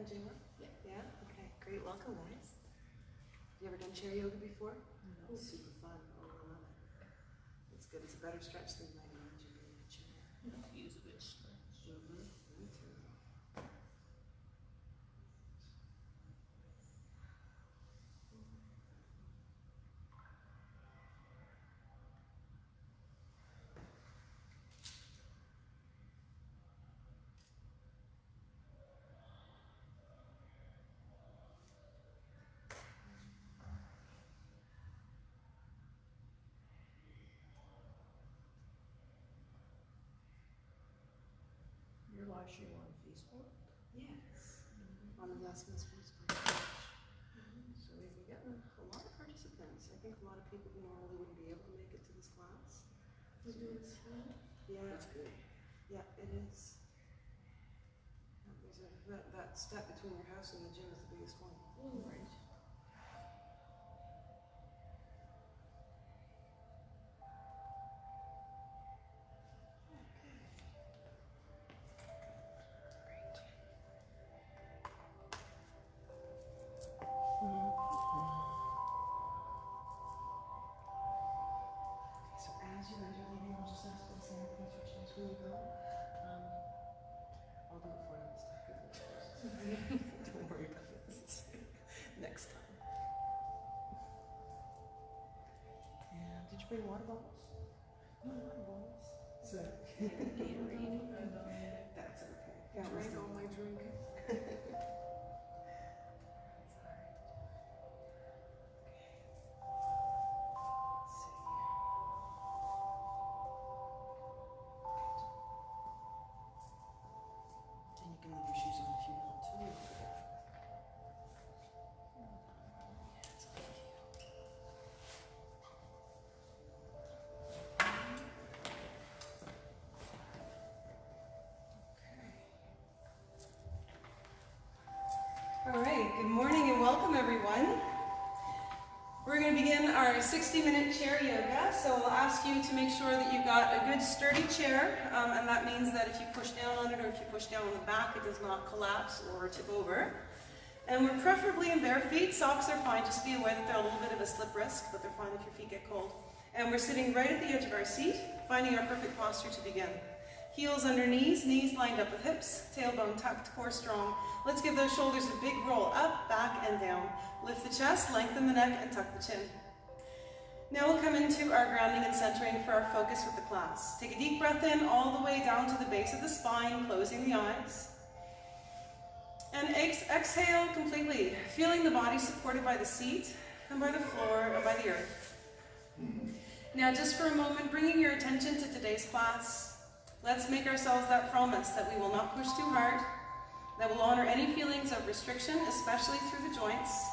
Jima? Yeah. Yeah? Okay, great. Welcome, guys. You ever done chair yoga before? No. It's super fun. Oh, I love it. It's good. It's a better stretch than you might imagine in a chair. Use a good stretch. Me too. You're live stream on Facebook? Yes. On the Glassman's Facebook page. So we've been getting a lot of participants. I think a lot of people who normally wouldn't be able to make it to this class. Yeah. That's good. Yeah, it is. That step between your house and the gym is the biggest one. Right. So as you enter the room, just ask for the same thing for change when you go. I'll do it for you this time. Don't worry about this. Next time. And did you bring water bottles? No water bottles. So that's okay. I drank all my drink. And you can leave your shoes on if you want to. It's up to you. All right, good morning and welcome everyone. We're going to begin our 60-minute chair yoga, so we'll ask you to make sure that you've got a good sturdy chair, and that means that if you push down on it or if you push down on the back, it does not collapse or tip over. And we're preferably in bare feet. Socks are fine, just be aware that they're a little bit of a slip risk, but they're fine if your feet get cold. And we're sitting right at the edge of our seat, finding our perfect posture to begin. Heels under knees, knees lined up with hips, tailbone tucked, core strong. Let's give those shoulders a big roll up, back, and down. Lift the chest, lengthen the neck, and tuck the chin. Now we'll come into our grounding and centering for our focus with the class. Take a deep breath in all the way down to the base of the spine, closing the eyes. And exhale completely, feeling the body supported by the seat and by the floor or by the earth. Now just for a moment, bringing your attention to today's class, let's make ourselves that promise that we will not push too hard, that will honor any feelings of restriction, especially through the joints,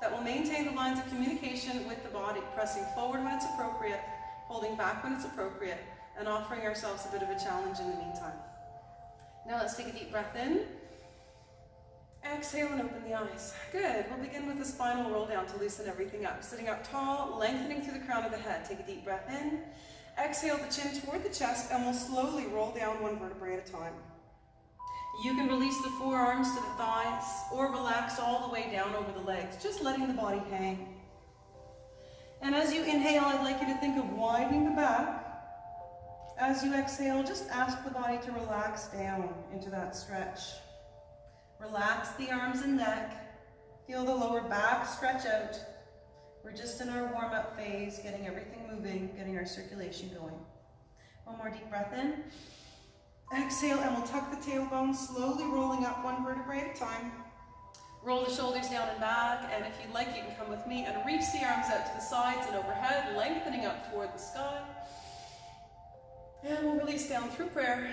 that will maintain the lines of communication with the body, pressing forward when it's appropriate, holding back when it's appropriate, and offering ourselves a bit of a challenge in the meantime. Now let's take a deep breath in. Exhale and open the eyes. Good. We'll begin with the spinal roll down to loosen everything up. Sitting up tall, lengthening through the crown of the head. Take a deep breath in. Exhale the chin toward the chest, and we'll slowly roll down one vertebrae at a time. You can release the forearms to the thighs, or relax all the way down over the legs, just letting the body hang. And as you inhale, I'd like you to think of widening the back. As you exhale, just ask the body to relax down into that stretch. Relax the arms and neck. Feel the lower back stretch out. We're just in our warm-up phase, getting everything moving, getting our circulation going. One more deep breath in. Exhale, and we'll tuck the tailbone, slowly rolling up one vertebrae at a time. Roll the shoulders down and back, and if you'd like, you can come with me and reach the arms out to the sides and overhead, lengthening up toward the sky. And we'll release down through prayer.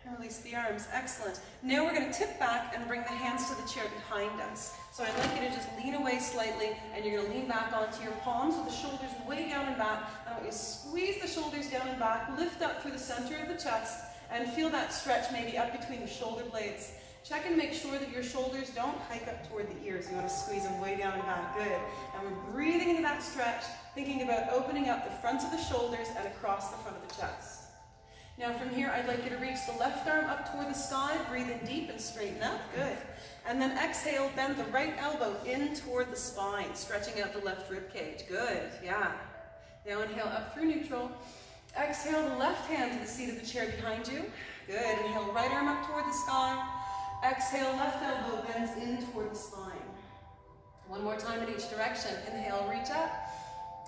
And release the arms. Excellent. Now we're going to tip back and bring the hands to the chair behind us. So I'd like you to just lean away slightly, and you're going to lean back onto your palms with the shoulders way down and back. I want you to squeeze the shoulders down and back, lift up through the center of the chest, and feel that stretch maybe up between the shoulder blades. Check and make sure that your shoulders don't hike up toward the ears. You want to squeeze them way down and back. Good. And we're breathing into that stretch, thinking about opening up the fronts of the shoulders and across the front of the chest. Now from here, I'd like you to reach the left arm up toward the sky, breathe in deep and straighten up, good. And then exhale, bend the right elbow in toward the spine, stretching out the left rib cage, good, yeah. Now inhale up through neutral. Exhale the left hand to the seat of the chair behind you, good. Inhale, right arm up toward the sky. Exhale, left elbow bends in toward the spine. One more time in each direction. Inhale, reach up.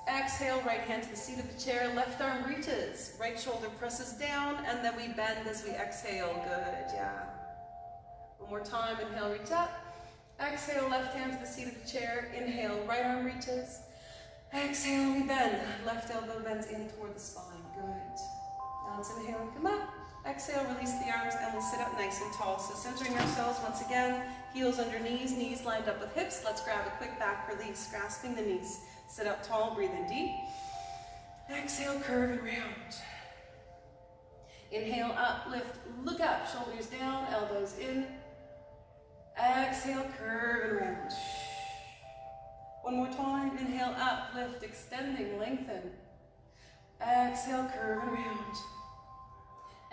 Exhale, right hand to the seat of the chair, left arm reaches, right shoulder presses down, and then we bend as we exhale, good, yeah. One more time, inhale, reach up. Exhale, left hand to the seat of the chair, inhale, right arm reaches. Exhale, we bend, left elbow bends in toward the spine, good. Now let's inhale and come up. Exhale, release the arms, and we'll sit up nice and tall. So centering ourselves once again, heels under knees, knees lined up with hips. Let's grab a quick back release, grasping the knees. Sit up tall, breathe in deep. Exhale, curve and round. Inhale, up, lift, look up, shoulders down, elbows in. Exhale, curve and round. One more time, inhale, up, lift, extending, lengthen. Exhale, curve and round.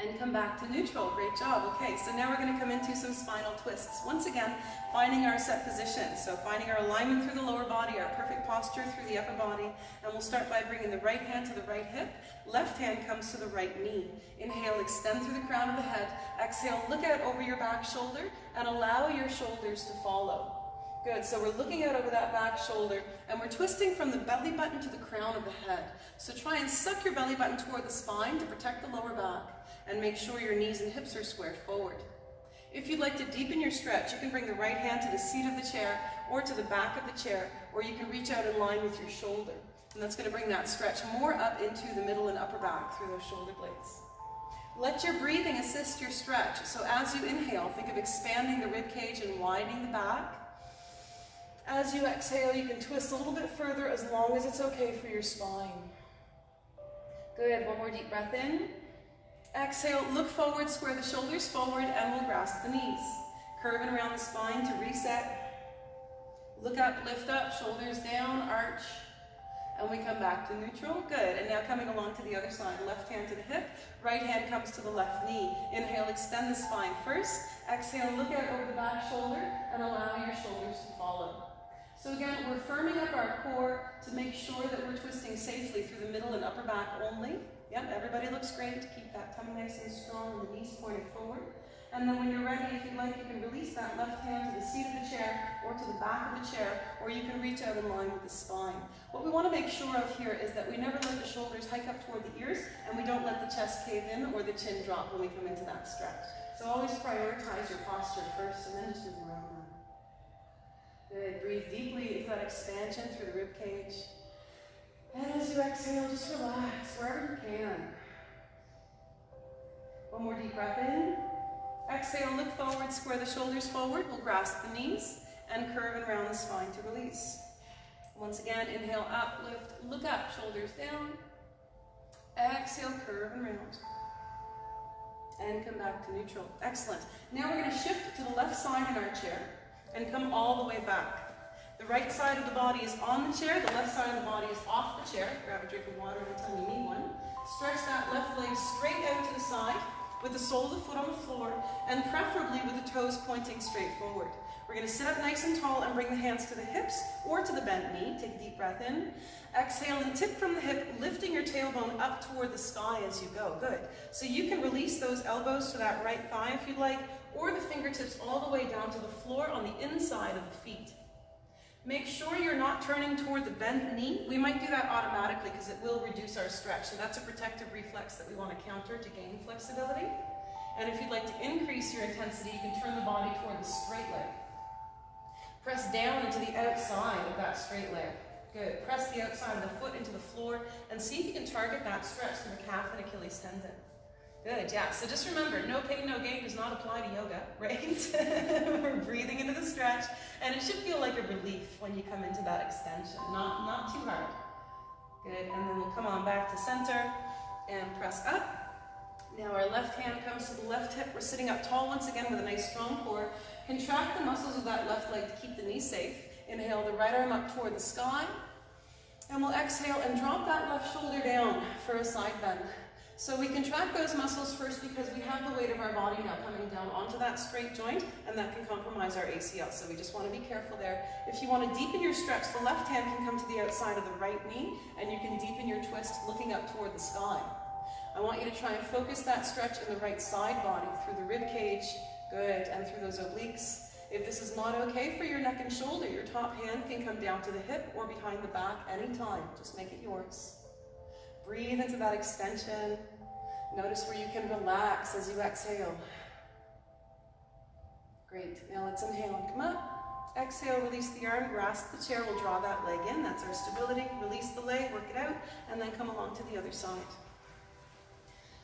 And come back to neutral, great job. Okay, so now we're gonna come into some spinal twists. Once again, finding our set position. So finding our alignment through the lower body, our perfect posture through the upper body. And we'll start by bringing the right hand to the right hip. Left hand comes to the right knee. Inhale, extend through the crown of the head. Exhale, look out over your back shoulder and allow your shoulders to follow. Good, so we're looking out over that back shoulder and we're twisting from the belly button to the crown of the head. So try and suck your belly button toward the spine to protect the lower back and make sure your knees and hips are squared forward. If you'd like to deepen your stretch, you can bring the right hand to the seat of the chair or to the back of the chair, or you can reach out in line with your shoulder. And that's going to bring that stretch more up into the middle and upper back through those shoulder blades. Let your breathing assist your stretch. So as you inhale, think of expanding the rib cage and widening the back. As you exhale, you can twist a little bit further as long as it's okay for your spine. Good, one more deep breath in. Exhale, look forward, square the shoulders forward, and we'll grasp the knees. Curving around the spine to reset. Look up, lift up, shoulders down, arch, and we come back to neutral. Good, and now coming along to the other side. Left hand to the hip, right hand comes to the left knee. Inhale, extend the spine first. Exhale, look out over the back shoulder, and allow your shoulders to follow. So again, we're firming up our core to make sure that we're twisting safely through the middle and upper back only. Yep, everybody looks great. Keep that tummy nice and strong and the knees pointed forward. And then when you're ready, if you'd like, you can release that left hand to the seat of the chair or to the back of the chair, or you can reach out in line with the spine. What we want to make sure of here is that we never let the shoulders hike up toward the ears, and we don't let the chest cave in or the chin drop when we come into that stretch. So always prioritize your posture first and then just move around them. Good, breathe deeply into that expansion through the rib cage. And as you exhale, just relax wherever you can. One more deep breath in. Exhale, look forward, square the shoulders forward. We'll grasp the knees and curve and round the spine to release. Once again, inhale, up, lift, look up, shoulders down. Exhale, curve and round. And come back to neutral. Excellent. Now we're going to shift to the left side in our chair and come all the way back. The right side of the body is on the chair, the left side of the body is off the chair. Grab a drink of water anytime you need one. Stretch that left leg straight out to the side with the sole of the foot on the floor, and preferably with the toes pointing straight forward. We're going to sit up nice and tall and bring the hands to the hips or to the bent knee. Take a deep breath in. Exhale and tip from the hip, lifting your tailbone up toward the sky as you go. Good. So you can release those elbows to that right thigh if you'd like, or the fingertips all the way down to the floor on the inside of the feet. Make sure you're not turning toward the bent knee. We might do that automatically because it will reduce our stretch. So that's a protective reflex that we want to counter to gain flexibility. And if you'd like to increase your intensity, you can turn the body toward the straight leg. Press down into the outside of that straight leg. Good. Press the outside of the foot into the floor and see if you can target that stretch from the calf and Achilles tendon. Good, yeah. So just remember, no pain, no gain does not apply to yoga, right? We're breathing into the stretch, and it should feel like a relief when you come into that extension, not too hard. Good, and then we'll come on back to center and press up. Now our left hand comes to the left hip. We're sitting up tall once again with a nice strong core. Contract the muscles of that left leg to keep the knee safe. Inhale the right arm up toward the sky, and we'll exhale and drop that left shoulder down for a side bend. So we contract those muscles first because we have the weight of our body now coming down onto that straight joint, and that can compromise our ACL. So we just want to be careful there. If you want to deepen your stretch, the left hand can come to the outside of the right knee, and you can deepen your twist looking up toward the sky. I want you to try and focus that stretch in the right side body, through the rib cage, good, and through those obliques. If this is not okay for your neck and shoulder, your top hand can come down to the hip or behind the back anytime. Just make it yours. Breathe into that extension. Notice where you can relax as you exhale. Great. Now let's inhale and come up. Exhale, release the arm, grasp the chair. We'll draw that leg in. That's our stability. Release the leg, work it out, and then come along to the other side.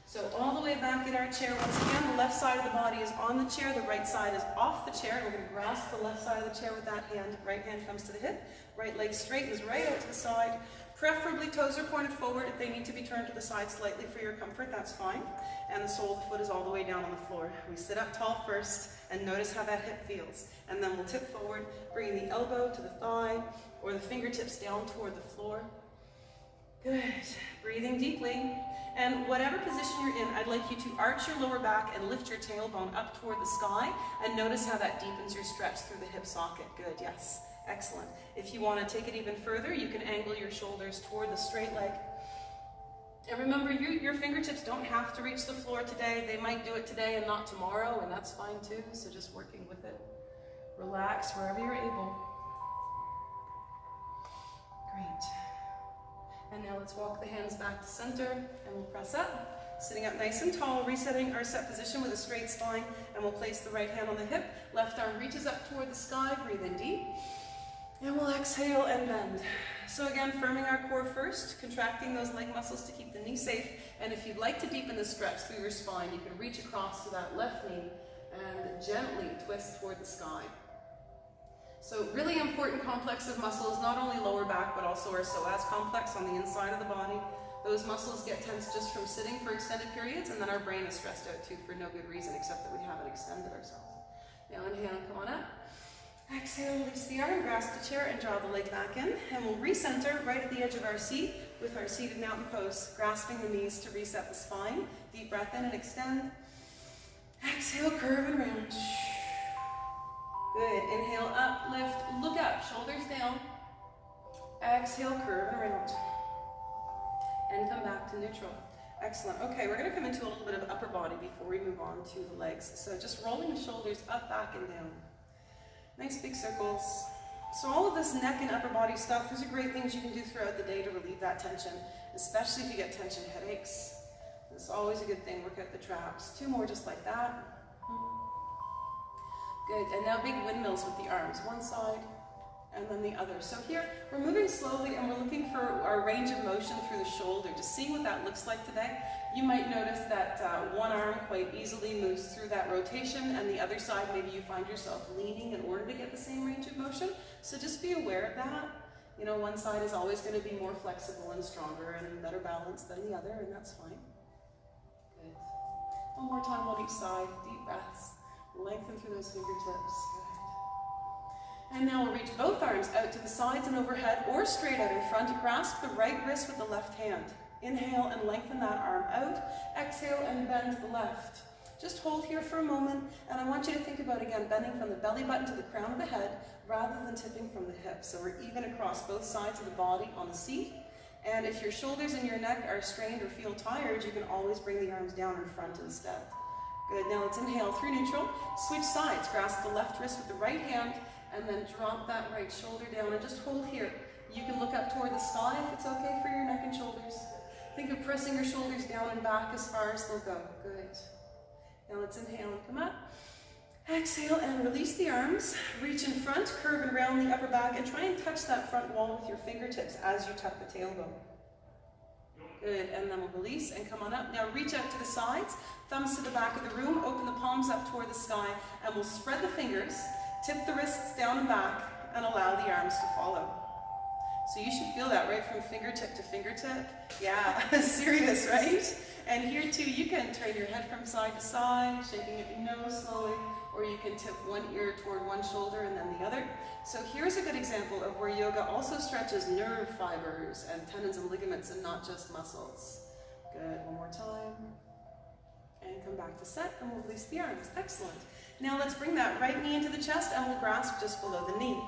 So all the way back in our chair, once again, the left side of the body is on the chair, the right side is off the chair. We're going to grasp the left side of the chair with that hand. Right hand comes to the hip, right leg straightens right out to the side. Preferably toes are pointed forward. If they need to be turned to the side slightly for your comfort, that's fine. And the sole of the foot is all the way down on the floor. We sit up tall first and notice how that hip feels. And then we'll tip forward, bringing the elbow to the thigh or the fingertips down toward the floor. Good. Breathing deeply. And whatever position you're in, I'd like you to arch your lower back and lift your tailbone up toward the sky, and notice how that deepens your stretch through the hip socket. Good, yes. Excellent. If you want to take it even further, you can angle your shoulders toward the straight leg. And remember, your fingertips don't have to reach the floor today. They might do it today and not tomorrow, and that's fine too, so just working with it. Relax wherever you're able. Great. And now let's walk the hands back to center, and we'll press up. Sitting up nice and tall, resetting our set position with a straight spine, and we'll place the right hand on the hip. Left arm reaches up toward the sky, breathe in deep. And we'll exhale and bend. So again, firming our core first, contracting those leg muscles to keep the knee safe. And if you'd like to deepen the stretch through your spine, you can reach across to that left knee and gently twist toward the sky. So really important complex of muscles, not only lower back, but also our psoas complex on the inside of the body. Those muscles get tense just from sitting for extended periods, and then our brain is stressed out too for no good reason except that we haven't extended ourselves. Now inhale, come on up. Exhale, release the arm, grasp the chair, and draw the leg back in. And we'll recenter right at the edge of our seat with our seated mountain pose, grasping the knees to reset the spine. Deep breath in and extend. Exhale, curve and round. Good. Inhale, up, lift, look up, shoulders down. Exhale, curve and round. And come back to neutral. Excellent. Okay, we're going to come into a little bit of upper body before we move on to the legs. So just rolling the shoulders up, back, and down. Nice big circles. So all of this neck and upper body stuff, these are great things you can do throughout the day to relieve that tension, especially if you get tension headaches. It's always a good thing. Work out the traps. 2 more just like that. Good. And now big windmills with the arms. One side and then the other. So here, we're moving slowly and we're looking for our range of motion through the shoulder, just seeing what that looks like today. You might notice that one arm quite easily moves through that rotation, and the other side, maybe you find yourself leaning in order to get the same range of motion. So just be aware of that. You know, one side is always going to be more flexible and stronger and better balanced than the other, and that's fine. Good. One more time on each side. Deep breaths. Lengthen through those fingertips. Good. And now we'll reach both arms out to the sides and overhead or straight out in front. Grasp the right wrist with the left hand. Inhale and lengthen that arm out. Exhale and bend to the left. Just hold here for a moment, and I want you to think about, again, bending from the belly button to the crown of the head rather than tipping from the hips. So we're even across both sides of the body on the seat. And if your shoulders and your neck are strained or feel tired, you can always bring the arms down in front instead. Good. Now let's inhale through neutral. Switch sides. Grasp the left wrist with the right hand, and then drop that right shoulder down and just hold here. You can look up toward the sky if it's okay for your neck and shoulders. Think of pressing your shoulders down and back as far as they'll go. Good. Now let's inhale and come up. Exhale and release the arms. Reach in front, curve and round the upper back, and try and touch that front wall with your fingertips as you tuck the tailbone. Good, and then we'll release and come on up. Now reach out to the sides, thumbs to the back of the room, open the palms up toward the sky, and we'll spread the fingers, tip the wrists down and back, and allow the arms to follow. So you should feel that right from fingertip to fingertip. Yeah, serious, right? And here too, you can turn your head from side to side, shaking your nose slowly, or you can tip one ear toward one shoulder and then the other. So here's a good example of where yoga also stretches nerve fibers and tendons and ligaments and not just muscles. Good, one more time. And come back to set, and we'll release the arms. Excellent. Now let's bring that right knee into the chest, and we'll grasp just below the knee.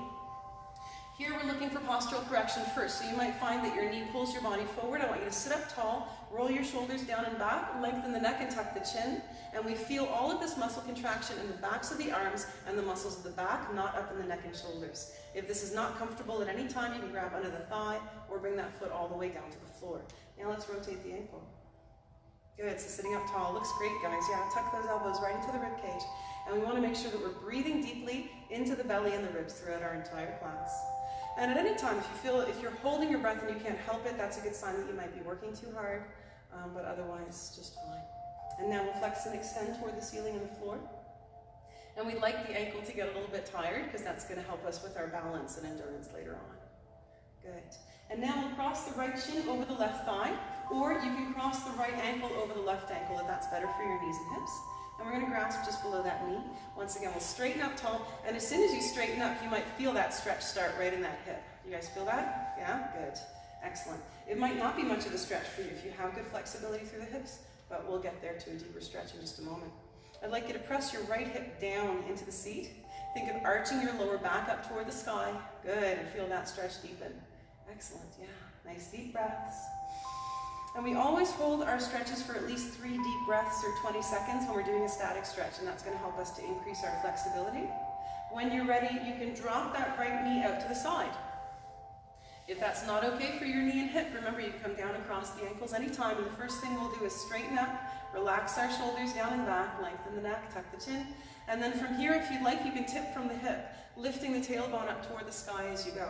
Here we're looking for postural correction first, so you might find that your knee pulls your body forward. I want you to sit up tall, roll your shoulders down and back, lengthen the neck and tuck the chin, and we feel all of this muscle contraction in the backs of the arms and the muscles of the back, not up in the neck and shoulders. If this is not comfortable at any time, you can grab under the thigh or bring that foot all the way down to the floor. Now let's rotate the ankle. Good, so sitting up tall looks great, guys. Yeah, tuck those elbows right into the rib cage. And we want to make sure that we're breathing deeply into the belly and the ribs throughout our entire class. And at any time, if you're holding your breath and you can't help it, that's a good sign that you might be working too hard, but otherwise, just fine. And now we'll flex and extend toward the ceiling and the floor. And we'd like the ankle to get a little bit tired, because that's going to help us with our balance and endurance later on. Good. And now we'll cross the right shin over the left thigh, or you can cross the right ankle over the left ankle if that's better for your knees and hips. And we're going to grasp just below that knee. Once again, we'll straighten up tall, and as soon as you straighten up, you might feel that stretch start right in that hip. You guys feel that? Yeah? Good. Excellent. It might not be much of a stretch for you if you have good flexibility through the hips, but we'll get there to a deeper stretch in just a moment. I'd like you to press your right hip down into the seat. Think of arching your lower back up toward the sky. Good, and feel that stretch deepen. Excellent, yeah. Nice deep breaths. And we always hold our stretches for at least 3 deep breaths or 20 seconds when we're doing a static stretch, and that's going to help us to increase our flexibility. When you're ready, you can drop that right knee out to the side. If that's not okay for your knee and hip, remember you can come down across the ankles anytime, and the first thing we'll do is straighten up, relax our shoulders down and back, lengthen the neck, tuck the chin, and then from here, if you'd like, you can tip from the hip, lifting the tailbone up toward the sky as you go.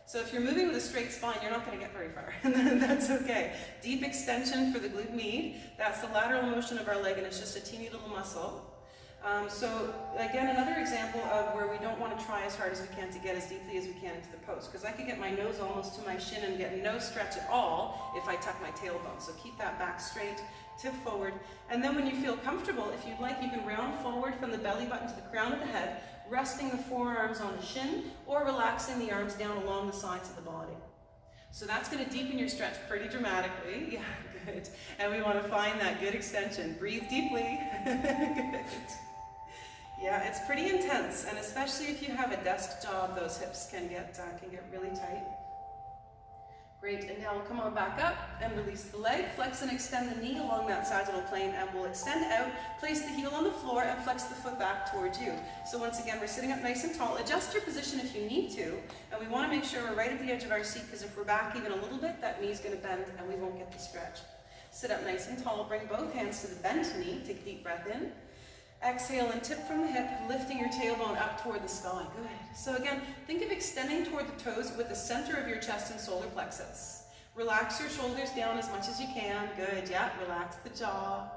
So if you're moving with a straight spine, you're not going to get very far, and that's okay. Deep extension for the glute med. That's the lateral motion of our leg, and it's just a teeny little muscle. So again, another example of where we don't want to try as hard as we can to get as deeply as we can into the post, because I could get my nose almost to my shin and get no stretch at all if I tuck my tailbone. So keep that back straight, tip forward, and then when you feel comfortable, if you'd like, you can round forward from the belly button to the crown of the head, resting the forearms on the shin or relaxing the arms down along the sides of the body. So that's going to deepen your stretch pretty dramatically. Yeah, good. And we want to find that good extension. Breathe deeply. Good. Yeah, it's pretty intense, and especially if you have a desk job, those hips can get really tight. Great, and now we'll come on back up and release the leg, flex and extend the knee along that sagittal plane, and we'll extend out, place the heel on the floor, and flex the foot back towards you. So once again, we're sitting up nice and tall. Adjust your position if you need to, and we want to make sure we're right at the edge of our seat, because if we're back even a little bit, that knee's going to bend and we won't get the stretch. Sit up nice and tall, bring both hands to the bent knee, take a deep breath in. Exhale and tip from the hip, lifting your tailbone up toward the sky. Good. So again, think of extending toward the toes with the center of your chest and solar plexus. Relax your shoulders down as much as you can. Good, yeah, relax the jaw.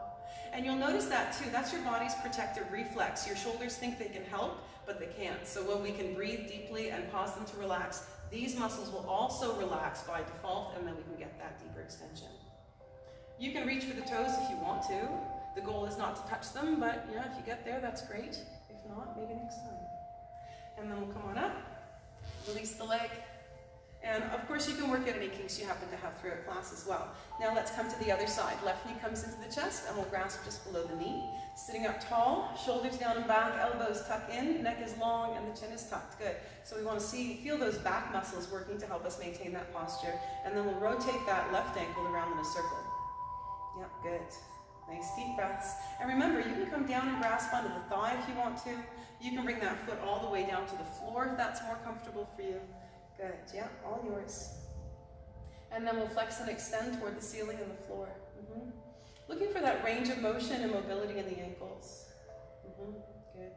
And you'll notice that too, that's your body's protective reflex. Your shoulders think they can help, but they can't. So when we can breathe deeply and cause them to relax, these muscles will also relax by default, and then we can get that deeper extension. You can reach for the toes if you want to. The goal is not to touch them, but yeah, if you get there, that's great. If not, maybe next time. And then we'll come on up, release the leg. And of course, you can work out any kinks you happen to have throughout class as well. Now let's come to the other side. Left knee comes into the chest, and we'll grasp just below the knee. Sitting up tall, shoulders down and back, elbows tuck in, neck is long, and the chin is tucked. Good. So we want to feel those back muscles working to help us maintain that posture. And then we'll rotate that left ankle around in a circle. Yep, good. Nice deep breaths. And remember, you can come down and grasp onto the thigh if you want to. You can bring that foot all the way down to the floor if that's more comfortable for you. Good, yeah, all yours. And then we'll flex and extend toward the ceiling and the floor. Looking for that range of motion and mobility in the ankles. Good.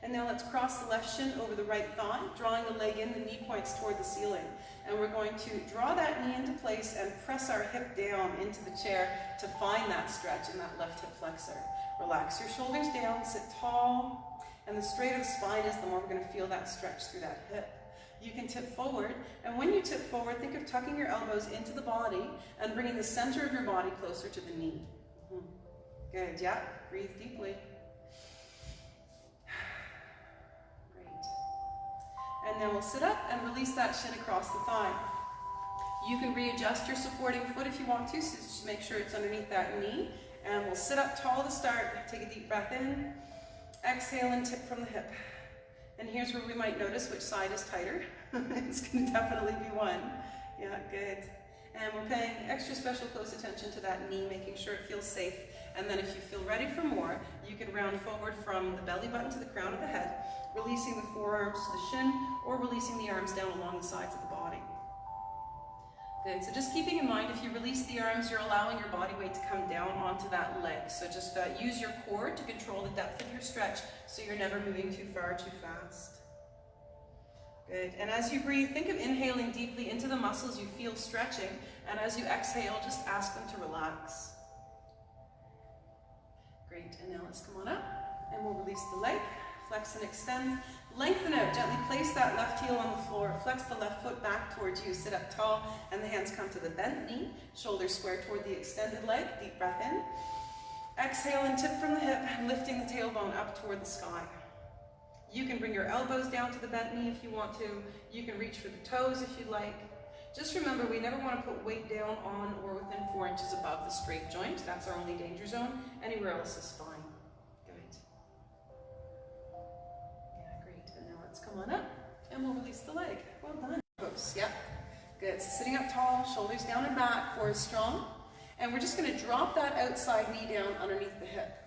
And now let's cross the left shin over the right thigh, drawing the leg in, the knee points toward the ceiling. And we're going to draw that knee into place and press our hip down into the chair to find that stretch in that left hip flexor. Relax your shoulders down, sit tall, and the straighter the spine is, the more we're going to feel that stretch through that hip. You can tip forward, and when you tip forward, think of tucking your elbows into the body and bringing the center of your body closer to the knee. Good, yeah, breathe deeply. And then we'll sit up and release that shin across the thigh. You can readjust your supporting foot if you want to, so just make sure it's underneath that knee. And we'll sit up tall to start. Take a deep breath in. Exhale and tip from the hip. And here's where we might notice which side is tighter. It's going to definitely be one. Yeah, good. And we're paying extra special close attention to that knee, making sure it feels safe. And then if you feel ready for more, you can round forward from the belly button to the crown of the head, releasing the forearms to the shin, or releasing the arms down along the sides of the body. Good, so just keeping in mind, if you release the arms, you're allowing your body weight to come down onto that leg. So just use your core to control the depth of your stretch, so you're never moving too far, too fast. Good, and as you breathe, think of inhaling deeply into the muscles you feel stretching, and as you exhale, just ask them to relax. Great, and now let's come on up, and we'll release the leg, flex and extend, lengthen out, gently place that left heel on the floor, flex the left foot back towards you, sit up tall, and the hands come to the bent knee, shoulders square toward the extended leg, deep breath in. Exhale and tip from the hip, lifting the tailbone up toward the sky. You can bring your elbows down to the bent knee if you want to. You can reach for the toes if you like. Just remember, we never want to put weight down on or within 4 inches above the straight joint. That's our only danger zone. Anywhere else is fine. Good. Yeah, great. And now let's come on up and we'll release the leg. Well done. Oops, yep. Good. So sitting up tall, shoulders down and back, core is strong. And we're just going to drop that outside knee down underneath the hip.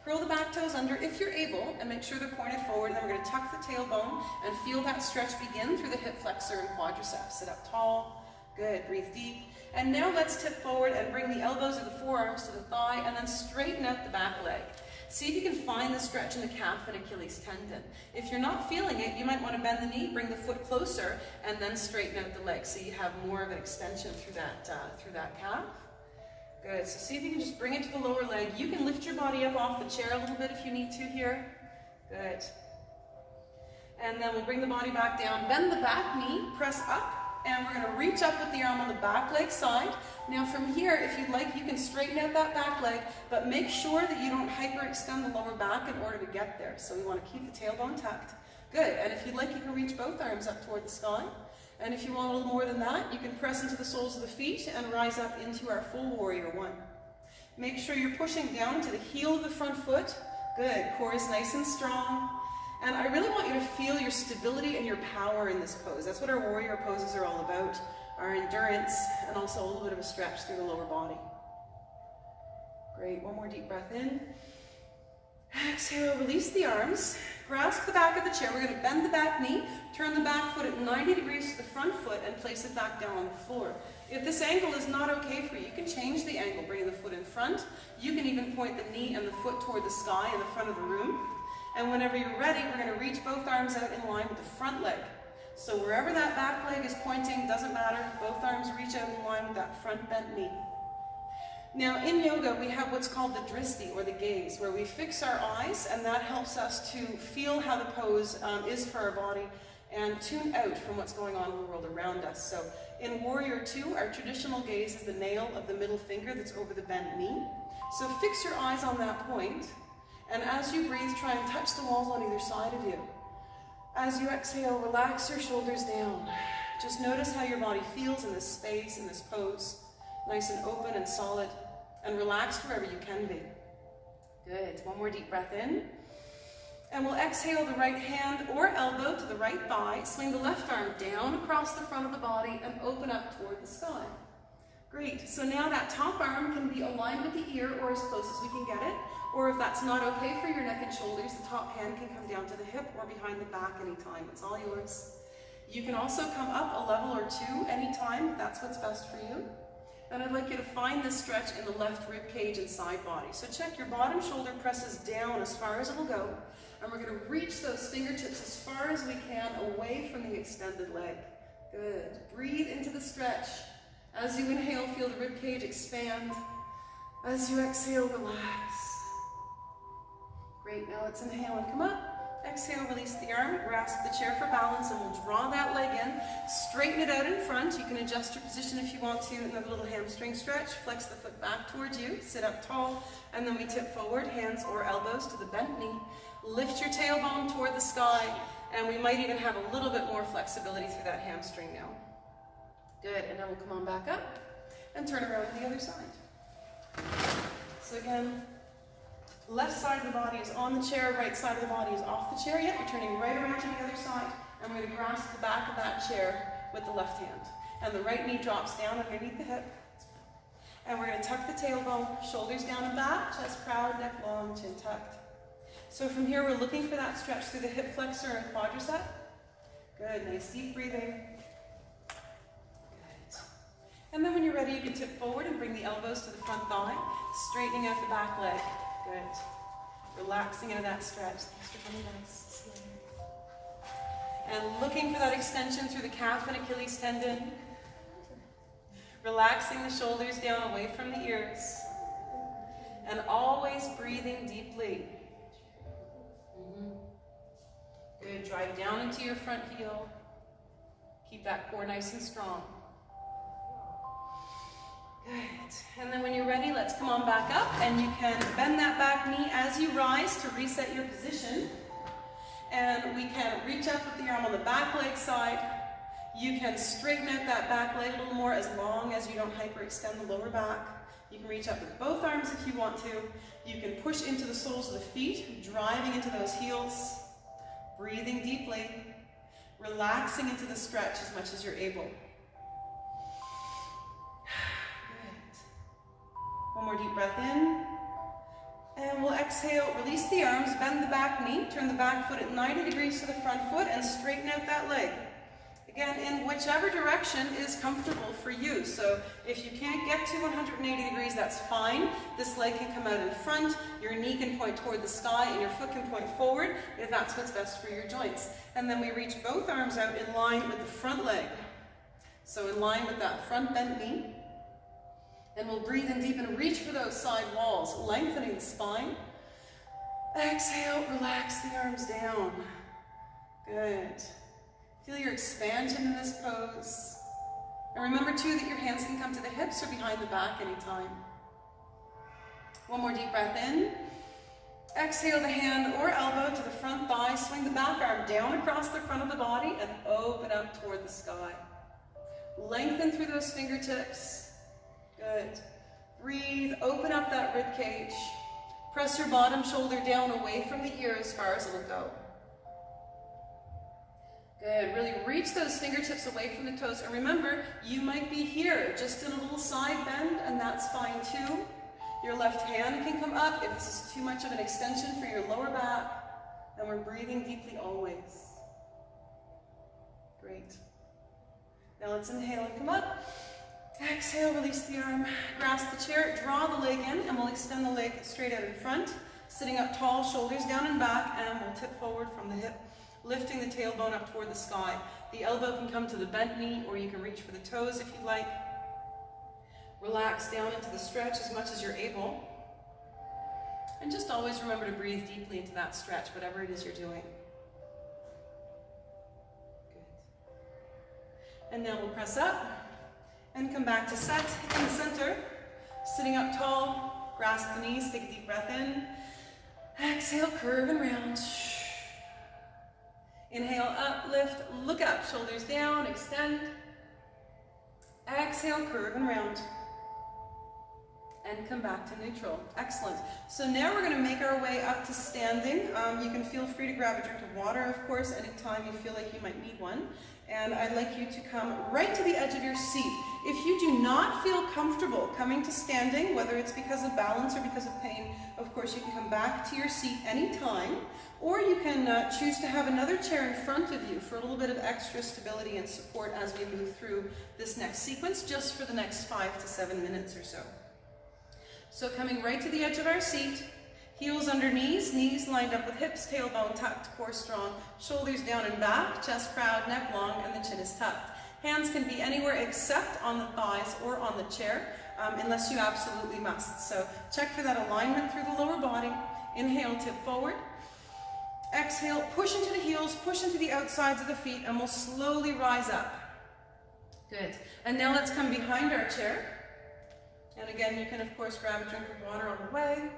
Curl the back toes under if you're able, and make sure they're pointed forward. Then we're going to tuck the tailbone and feel that stretch begin through the hip flexor and quadriceps. Sit up tall. Good. Breathe deep. And now let's tip forward and bring the elbows or the forearms to the thigh, and then straighten out the back leg. See if you can find the stretch in the calf and Achilles tendon. If you're not feeling it, you might want to bend the knee, bring the foot closer, and then straighten out the leg so you have more of an extension through that calf. Good, so see if you can just bring it to the lower leg. You can lift your body up off the chair a little bit if you need to here. Good. And then we'll bring the body back down. Bend the back knee, press up, and we're going to reach up with the arm on the back leg side. Now from here, if you'd like, you can straighten out that back leg, but make sure that you don't hyperextend the lower back in order to get there. So we want to keep the tailbone tucked. Good, and if you'd like, you can reach both arms up toward the sky. And if you want a little more than that, you can press into the soles of the feet and rise up into our full warrior one. Make sure you're pushing down to the heel of the front foot. Good, core is nice and strong. And I really want you to feel your stability and your power in this pose. That's what our warrior poses are all about, our endurance, and also a little bit of a stretch through the lower body. Great, one more deep breath in. Exhale, release the arms. Grasp the back of the chair. We're going to bend the back knee, turn the back foot at 90 degrees to the front foot, and place it back down on the floor. If this angle is not okay for you, you can change the angle, bringing the foot in front. You can even point the knee and the foot toward the sky in the front of the room. And whenever you're ready, we're going to reach both arms out in line with the front leg. So wherever that back leg is pointing, doesn't matter. Both arms reach out in line with that front bent knee. Now in yoga, we have what's called the dristi, or the gaze, where we fix our eyes, and that helps us to feel how the pose is for our body and tune out from what's going on in the world around us. So in Warrior 2, our traditional gaze is the nail of the middle finger that's over the bent knee. So fix your eyes on that point, and as you breathe, try and touch the walls on either side of you. As you exhale, relax your shoulders down. Just notice how your body feels in this space, in this pose. Nice and open and solid, and relaxed wherever you can be. Good. One more deep breath in. And we'll exhale the right hand or elbow to the right thigh. Swing the left arm down across the front of the body and open up toward the sky. Great. So now that top arm can be aligned with the ear or as close as we can get it. Or if that's not okay for your neck and shoulders, the top hand can come down to the hip or behind the back anytime. It's all yours. You can also come up a level or two anytime if that's what's best for you. And I'd like you to find this stretch in the left rib cage and side body. So check your bottom shoulder presses down as far as it'll go. And we're going to reach those fingertips as far as we can away from the extended leg. Good. Breathe into the stretch. As you inhale, feel the rib cage expand. As you exhale, relax. Great. Now let's inhale and come up. Exhale, release the arm, grasp the chair for balance, and we'll draw that leg in. Straighten it out in front. You can adjust your position if you want to. Another little hamstring stretch. Flex the foot back towards you. Sit up tall. And then we tip forward, hands or elbows to the bent knee. Lift your tailbone toward the sky. And we might even have a little bit more flexibility through that hamstring now. Good, and now we'll come on back up and turn around to the other side. So again, left side of the body is on the chair, right side of the body is off the chair. Yet we're turning right around to the other side, and we're going to grasp the back of that chair with the left hand. And the right knee drops down underneath the hip. And we're going to tuck the tailbone, shoulders down and back, chest proud, neck long, chin tucked. So from here, we're looking for that stretch through the hip flexor and quadricep. Good, nice deep breathing. Good. And then when you're ready, you can tip forward and bring the elbows to the front thigh, straightening out the back leg. Good. Relaxing into that stretch. Thanks for coming, guys. See you later. And looking for that extension through the calf and Achilles tendon. Relaxing the shoulders down away from the ears. And always breathing deeply. Good. Drive down into your front heel. Keep that core nice and strong. Good. And then when you're ready, let's come on back up, and you can bend that back knee as you rise to reset your position. And we can reach up with the arm on the back leg side. You can straighten out that back leg a little more as long as you don't hyperextend the lower back. You can reach up with both arms if you want to. You can push into the soles of the feet, driving into those heels. Breathing deeply, relaxing into the stretch as much as you're able. Good. One more deep breath in. And we'll exhale, release the arms, bend the back knee, turn the back foot at 90 degrees to the front foot, and straighten out that leg. Again, in whichever direction is comfortable for you. So if you can't get to 180 degrees, that's fine. This leg can come out in front, your knee can point toward the sky, and your foot can point forward if that's what's best for your joints. And then we reach both arms out in line with the front leg. So in line with that front bent knee. And we'll breathe in deep and reach for those side walls, lengthening the spine. Exhale, relax the arms down. Good. Feel your expansion in this pose. And remember too that your hands can come to the hips or behind the back anytime. One more deep breath in. Exhale the hand or elbow to the front thigh. Swing the back arm down across the front of the body and open up toward the sky. Lengthen through those fingertips. Good. Breathe, open up that rib cage. Press your bottom shoulder down away from the ear as far as it'll go. Good. Really reach those fingertips away from the toes. And remember, you might be here, just in a little side bend, and that's fine too. Your left hand can come up if this is too much of an extension for your lower back. And we're breathing deeply always. Great. Now let's inhale and come up. Exhale, release the arm. Grasp the chair, draw the leg in, and we'll extend the leg straight out in front. Sitting up tall, shoulders down and back, and we'll tip forward from the hip. Lifting the tailbone up toward the sky. The elbow can come to the bent knee, or you can reach for the toes if you like. Relax down into the stretch as much as you're able. And just always remember to breathe deeply into that stretch, whatever it is you're doing. Good. And now we'll press up and come back to set in the center. Sitting up tall, grasp the knees, take a deep breath in. Exhale, curve and round. Inhale, up, lift, look up, shoulders down, extend. Exhale, curve and round. And come back to neutral. Excellent. So now we're going to make our way up to standing. You can feel free to grab a drink of water, of course, anytime you feel like you might need one. And I'd like you to come right to the edge of your seat. If you do not feel comfortable coming to standing, whether it's because of balance or because of pain, of course you can come back to your seat anytime, or you can choose to have another chair in front of you for a little bit of extra stability and support as we move through this next sequence, just for the next 5 to 7 minutes or so. So coming right to the edge of our seat, heels under knees, knees lined up with hips, tailbone tucked, core strong, shoulders down and back, chest proud, neck long, and the chin is tucked. Hands can be anywhere except on the thighs or on the chair, unless you absolutely must. So check for that alignment through the lower body. Inhale, tip forward. Exhale, push into the heels, push into the outsides of the feet, and we'll slowly rise up. Good. And now let's come behind our chair. And again, you can of course grab a drink of water on the way.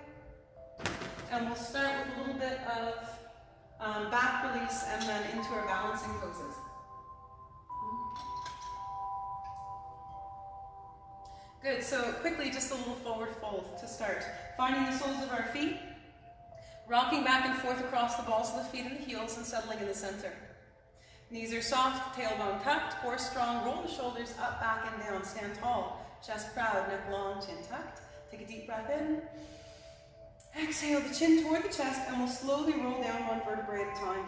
And we'll start with a little bit of back release and then into our balancing poses. Good, so quickly, just a little forward fold to start. Finding the soles of our feet, rocking back and forth across the balls of the feet and the heels and settling in the center. Knees are soft, tailbone tucked, core strong, roll the shoulders up, back, and down. Stand tall, chest proud, neck long, chin tucked. Take a deep breath in. Exhale the chin toward the chest, and we'll slowly roll down one vertebrae at a time.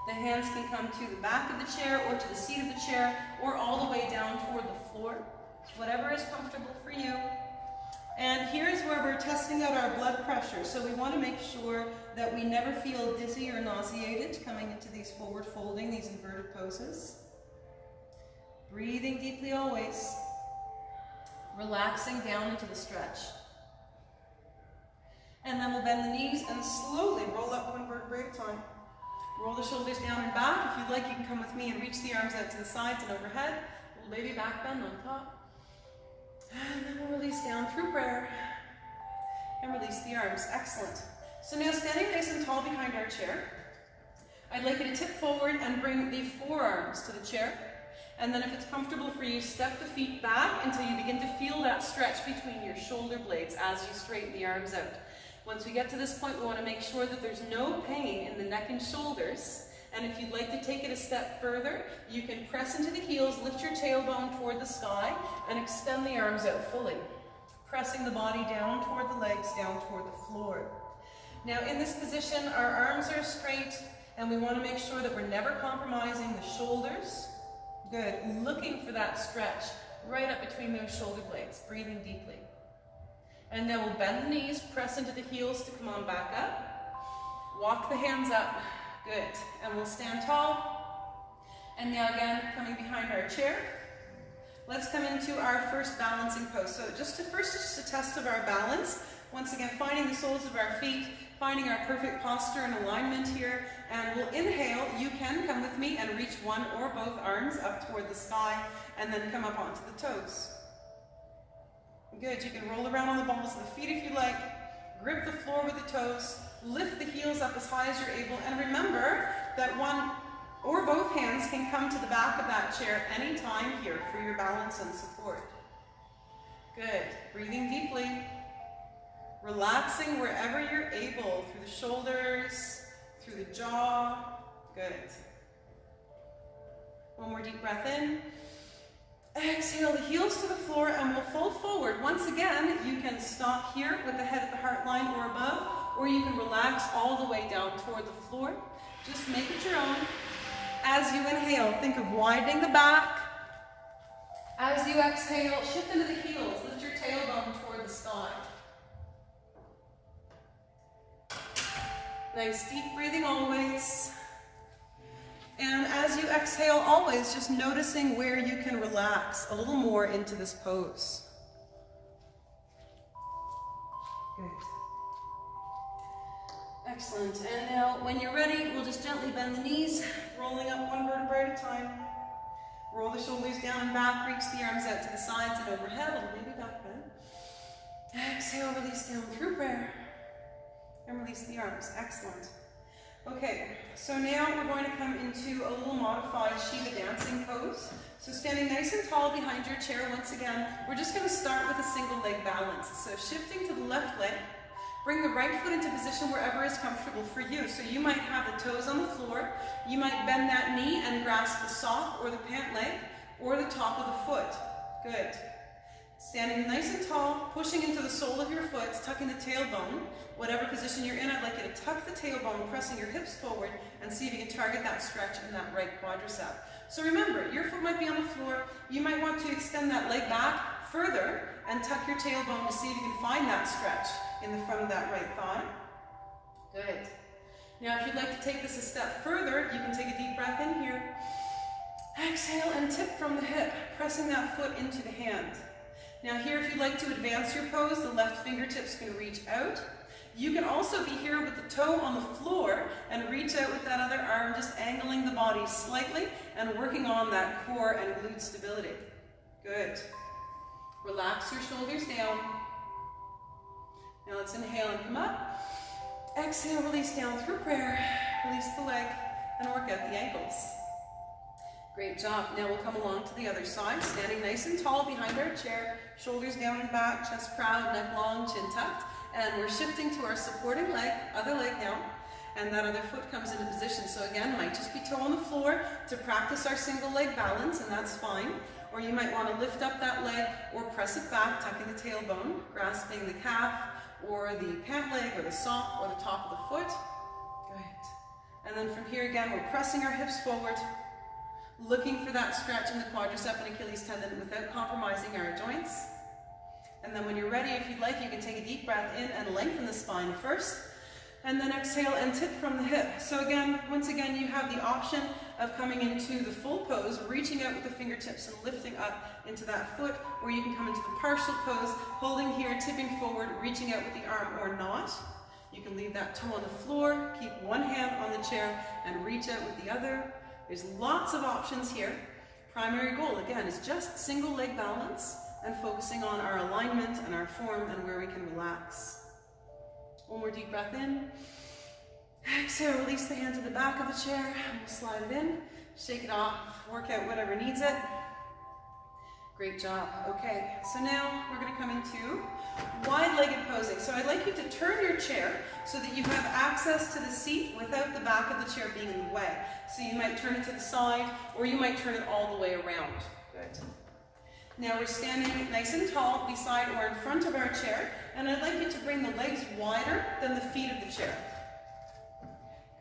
The hands can come to the back of the chair or to the seat of the chair or all the way down toward the floor. Whatever is comfortable for you. And here's where we're testing out our blood pressure. So we want to make sure that we never feel dizzy or nauseated coming into these forward folding, these inverted poses. Breathing deeply always. Relaxing down into the stretch. And then we'll bend the knees and slowly roll up one vertebrae at a time. Roll the shoulders down and back. If you'd like, you can come with me and reach the arms out to the sides and overhead. Little baby back bend on top. And then we'll release down through prayer. And release the arms. Excellent. So now standing nice and tall behind our chair, I'd like you to tip forward and bring the forearms to the chair. And then if it's comfortable for you, step the feet back until you begin to feel that stretch between your shoulder blades as you straighten the arms out. Once we get to this point, we want to make sure that there's no pain in the neck and shoulders. And if you'd like to take it a step further, you can press into the heels, lift your tailbone toward the sky, and extend the arms out fully. Pressing the body down toward the legs, down toward the floor. Now in this position, our arms are straight, and we want to make sure that we're never compromising the shoulders. Good. Looking for that stretch right up between those shoulder blades, breathing deeply. And now we'll bend the knees, press into the heels to come on back up. Walk the hands up. Good. And we'll stand tall. And now again, coming behind our chair. Let's come into our first balancing pose. So just a test of our balance. Once again, finding the soles of our feet, finding our perfect posture and alignment here. And we'll inhale. You can come with me and reach one or both arms up toward the sky and then come up onto the toes. Good. You can roll around on the balls of the feet if you like. Grip the floor with the toes. Lift the heels up as high as you're able. And remember that one or both hands can come to the back of that chair anytime here for your balance and support. Good. Breathing deeply. Relaxing wherever you're able. Through the shoulders, through the jaw. Good. One more deep breath in. Exhale the heels to the floor and we'll fold forward. Once again, you can stop here with the head at the heart line or above, or you can relax all the way down toward the floor. Just make it your own. As you inhale, think of widening the back. As you exhale, shift into the heels. Lift your tailbone toward the sky. Nice deep breathing always. And as you exhale, always just noticing where you can relax a little more into this pose. Good. Excellent. And now, when you're ready, we'll just gently bend the knees, rolling up one vertebrae at a time. Roll the shoulders down and back, reach the arms out to the sides and overhead, little baby back bend. Exhale, release down through prayer. And release the arms. Excellent. Okay, so now we're going to come into a little modified Shiva dancing pose. So standing nice and tall behind your chair once again, we're just going to start with a single leg balance. So shifting to the left leg, bring the right foot into position wherever is comfortable for you. So you might have the toes on the floor, you might bend that knee and grasp the sock or the pant leg or the top of the foot. Good. Standing nice and tall, pushing into the sole of your foot, tucking the tailbone. Whatever position you're in, I'd like you to tuck the tailbone, pressing your hips forward, and see if you can target that stretch in that right quadricep. So remember, your foot might be on the floor. You might want to extend that leg back further and tuck your tailbone to see if you can find that stretch in the front of that right thigh. Good. Now, if you'd like to take this a step further, you can take a deep breath in here. Exhale and tip from the hip, pressing that foot into the hand. Now here, if you'd like to advance your pose, the left fingertips can reach out. You can also be here with the toe on the floor and reach out with that other arm, just angling the body slightly and working on that core and glute stability. Good. Relax your shoulders down. Now let's inhale and come up. Exhale, release down through prayer. Release the leg and work out the ankles. Great job. Now we'll come along to the other side, standing nice and tall behind our chair, shoulders down and back, chest proud, neck long, chin tucked. And we're shifting to our supporting leg, other leg now, and that other foot comes into position. So again, might just be toe on the floor to practice our single leg balance, and that's fine. Or you might want to lift up that leg or press it back, tucking the tailbone, grasping the calf or the pant leg or the sock or the top of the foot. Good. And then from here again, we're pressing our hips forward, looking for that stretch in the quadricep and Achilles tendon without compromising our joints. And then when you're ready, if you'd like, you can take a deep breath in and lengthen the spine first, and then exhale and tip from the hip. So again, once again, you have the option of coming into the full pose, reaching out with the fingertips and lifting up into that foot, or you can come into the partial pose, holding here, tipping forward, reaching out with the arm or not. You can leave that toe on the floor, keep one hand on the chair, and reach out with the other. There's lots of options here. Primary goal, again, is just single leg balance and focusing on our alignment and our form and where we can relax. One more deep breath in. Exhale, release the hand to the back of the chair. And we'll slide it in, shake it off, work out whatever needs it. Great job. Okay, so now we're going to come into wide-legged posing. So I'd like you to turn your chair so that you have access to the seat without the back of the chair being in the way. So you might turn it to the side, or you might turn it all the way around. Good. Now we're standing nice and tall beside or in front of our chair, and I'd like you to bring the legs wider than the feet of the chair.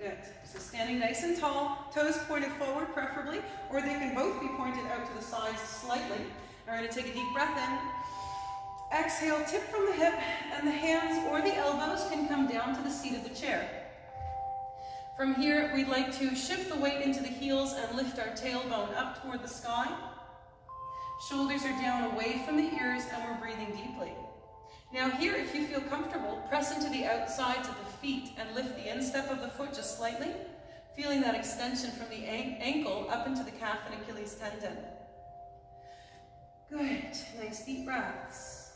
Good. So standing nice and tall, toes pointed forward preferably, or they can both be pointed out to the sides slightly. We're going to take a deep breath in. Exhale, tip from the hip, and the hands or the elbows can come down to the seat of the chair. From here, we'd like to shift the weight into the heels and lift our tailbone up toward the sky. Shoulders are down away from the ears, and we're breathing deeply. Now here, if you feel comfortable, press into the outsides of the feet and lift the instep of the foot just slightly, feeling that extension from the ankle up into the calf and Achilles tendon. Good. Nice deep breaths.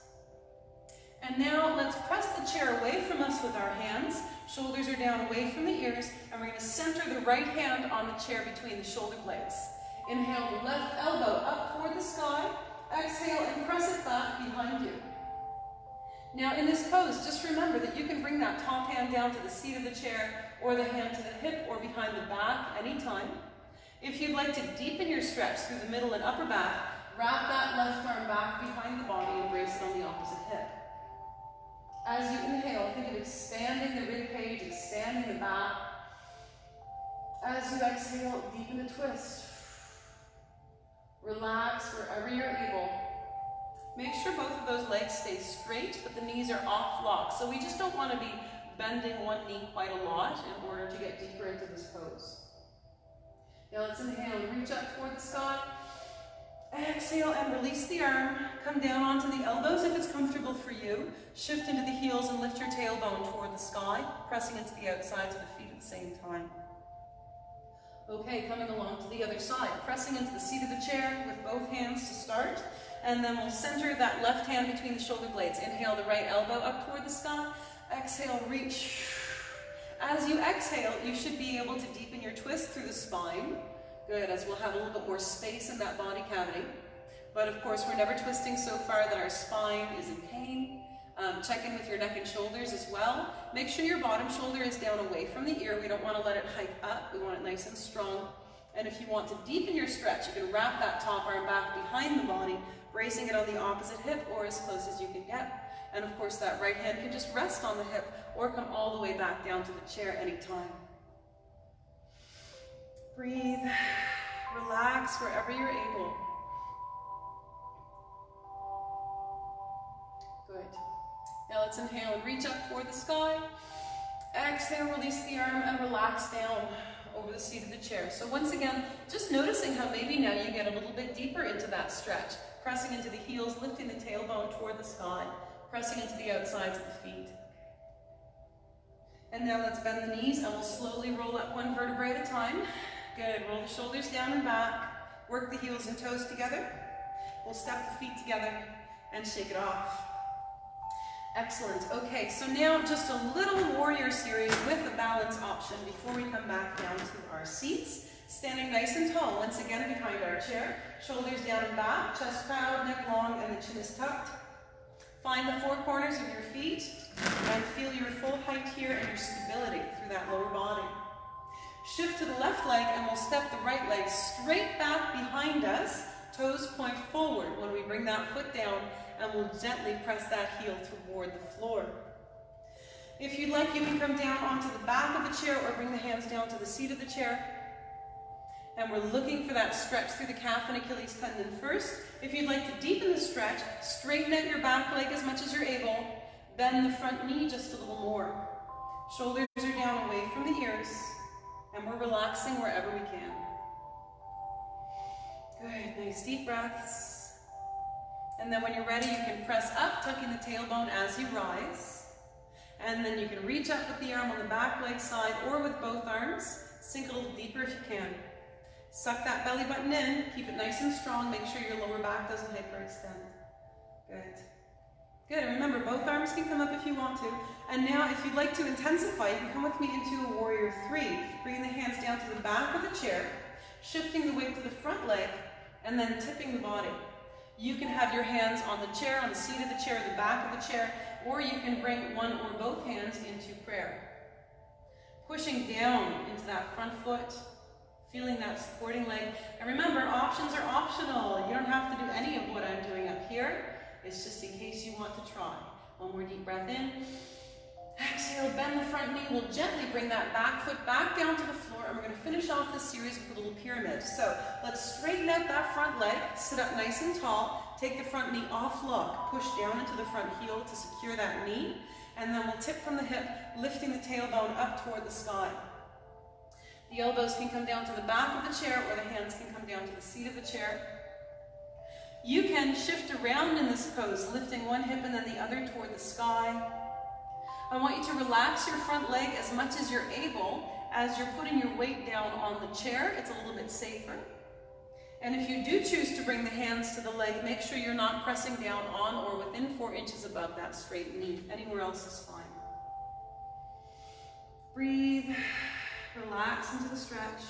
And now let's press the chair away from us with our hands. Shoulders are down away from the ears, and we're going to center the right hand on the chair between the shoulder blades. Inhale the left elbow up toward the sky. Exhale and press it back behind you. Now in this pose, just remember that you can bring that top hand down to the seat of the chair or the hand to the hip or behind the back anytime. If you'd like to deepen your stretch through the middle and upper back, wrap that left arm back behind the body and brace it on the opposite hip. As you inhale, think of expanding the rib cage, expanding the back. As you exhale, deepen the twist. Relax wherever you're able. Make sure both of those legs stay straight, but the knees are off lock. So we just don't want to be bending one knee quite a lot in order to get deeper into this pose. Now let's inhale and reach up toward the sky. Exhale and release the arm. Come down onto the elbows if it's comfortable for you. Shift into the heels and lift your tailbone toward the sky, pressing into the outsides of the feet at the same time. Okay, coming along to the other side, pressing into the seat of the chair with both hands to start, and then we'll center that left hand between the shoulder blades. Inhale the right elbow up toward the sky. Exhale, reach. As you exhale, you should be able to deepen your twist through the spine. Good, as we'll have a little bit more space in that body cavity. But of course, we're never twisting so far that our spine is in pain. Check in with your neck and shoulders as well. Make sure your bottom shoulder is down away from the ear. We don't want to let it hike up. We want it nice and strong. And if you want to deepen your stretch, you can wrap that top arm back behind the body, bracing it on the opposite hip or as close as you can get. And of course, that right hand can just rest on the hip or come all the way back down to the chair anytime. Breathe. Relax wherever you're able. Good. Now let's inhale and reach up toward the sky. Exhale, release the arm and relax down over the seat of the chair. So once again, just noticing how maybe now you get a little bit deeper into that stretch, pressing into the heels, lifting the tailbone toward the sky, pressing into the outsides of the feet. And now let's bend the knees and we'll slowly roll up one vertebrae at a time. Good, roll the shoulders down and back, work the heels and toes together. We'll step the feet together and shake it off. Excellent. Okay, so now just a little warrior series with the balance option before we come back down to our seats. Standing nice and tall, once again behind our chair. Shoulders down and back, chest proud, neck long, and the chin is tucked. Find the four corners of your feet and feel your full height here and your stability through that lower body. Shift to the left leg and we'll step the right leg straight back behind us. Toes point forward when we bring that foot down, and we'll gently press that heel toward the floor. If you'd like, you can come down onto the back of the chair or bring the hands down to the seat of the chair. And we're looking for that stretch through the calf and Achilles tendon first. If you'd like to deepen the stretch, straighten out your back leg as much as you're able. Bend the front knee just a little more. Shoulders are down away from the ears. And we're relaxing wherever we can. Good, nice deep breaths. And then when you're ready, you can press up, tucking the tailbone as you rise. And then you can reach up with the arm on the back leg side or with both arms. Sink a little deeper if you can. Suck that belly button in, keep it nice and strong, make sure your lower back doesn't hyperextend. Good. Good, and remember, both arms can come up if you want to. And now, if you'd like to intensify, you can come with me into a warrior three. Bringing the hands down to the back of the chair, shifting the weight to the front leg, and then tipping the body. You can have your hands on the chair, on the seat of the chair, the back of the chair, or you can bring one or both hands into prayer. Pushing down into that front foot, feeling that supporting leg. And remember, options are optional. You don't have to do any of what I'm doing up here. It's just in case you want to try. One more deep breath in. Exhale, bend the front knee. We'll gently bring that back foot back down to the floor, and we're going to finish off this series with a little pyramid. So let's straighten out that front leg, sit up nice and tall, take the front knee off lock, push down into the front heel to secure that knee, and then we'll tip from the hip, lifting the tailbone up toward the sky. The elbows can come down to the back of the chair, or the hands can come down to the seat of the chair. You can shift around in this pose, lifting one hip and then the other toward the sky. I want you to relax your front leg as much as you're able as you're putting your weight down on the chair. It's a little bit safer. And if you do choose to bring the hands to the leg, make sure you're not pressing down on or within 4 inches above that straight knee. Anywhere else is fine. Breathe. Relax into the stretch.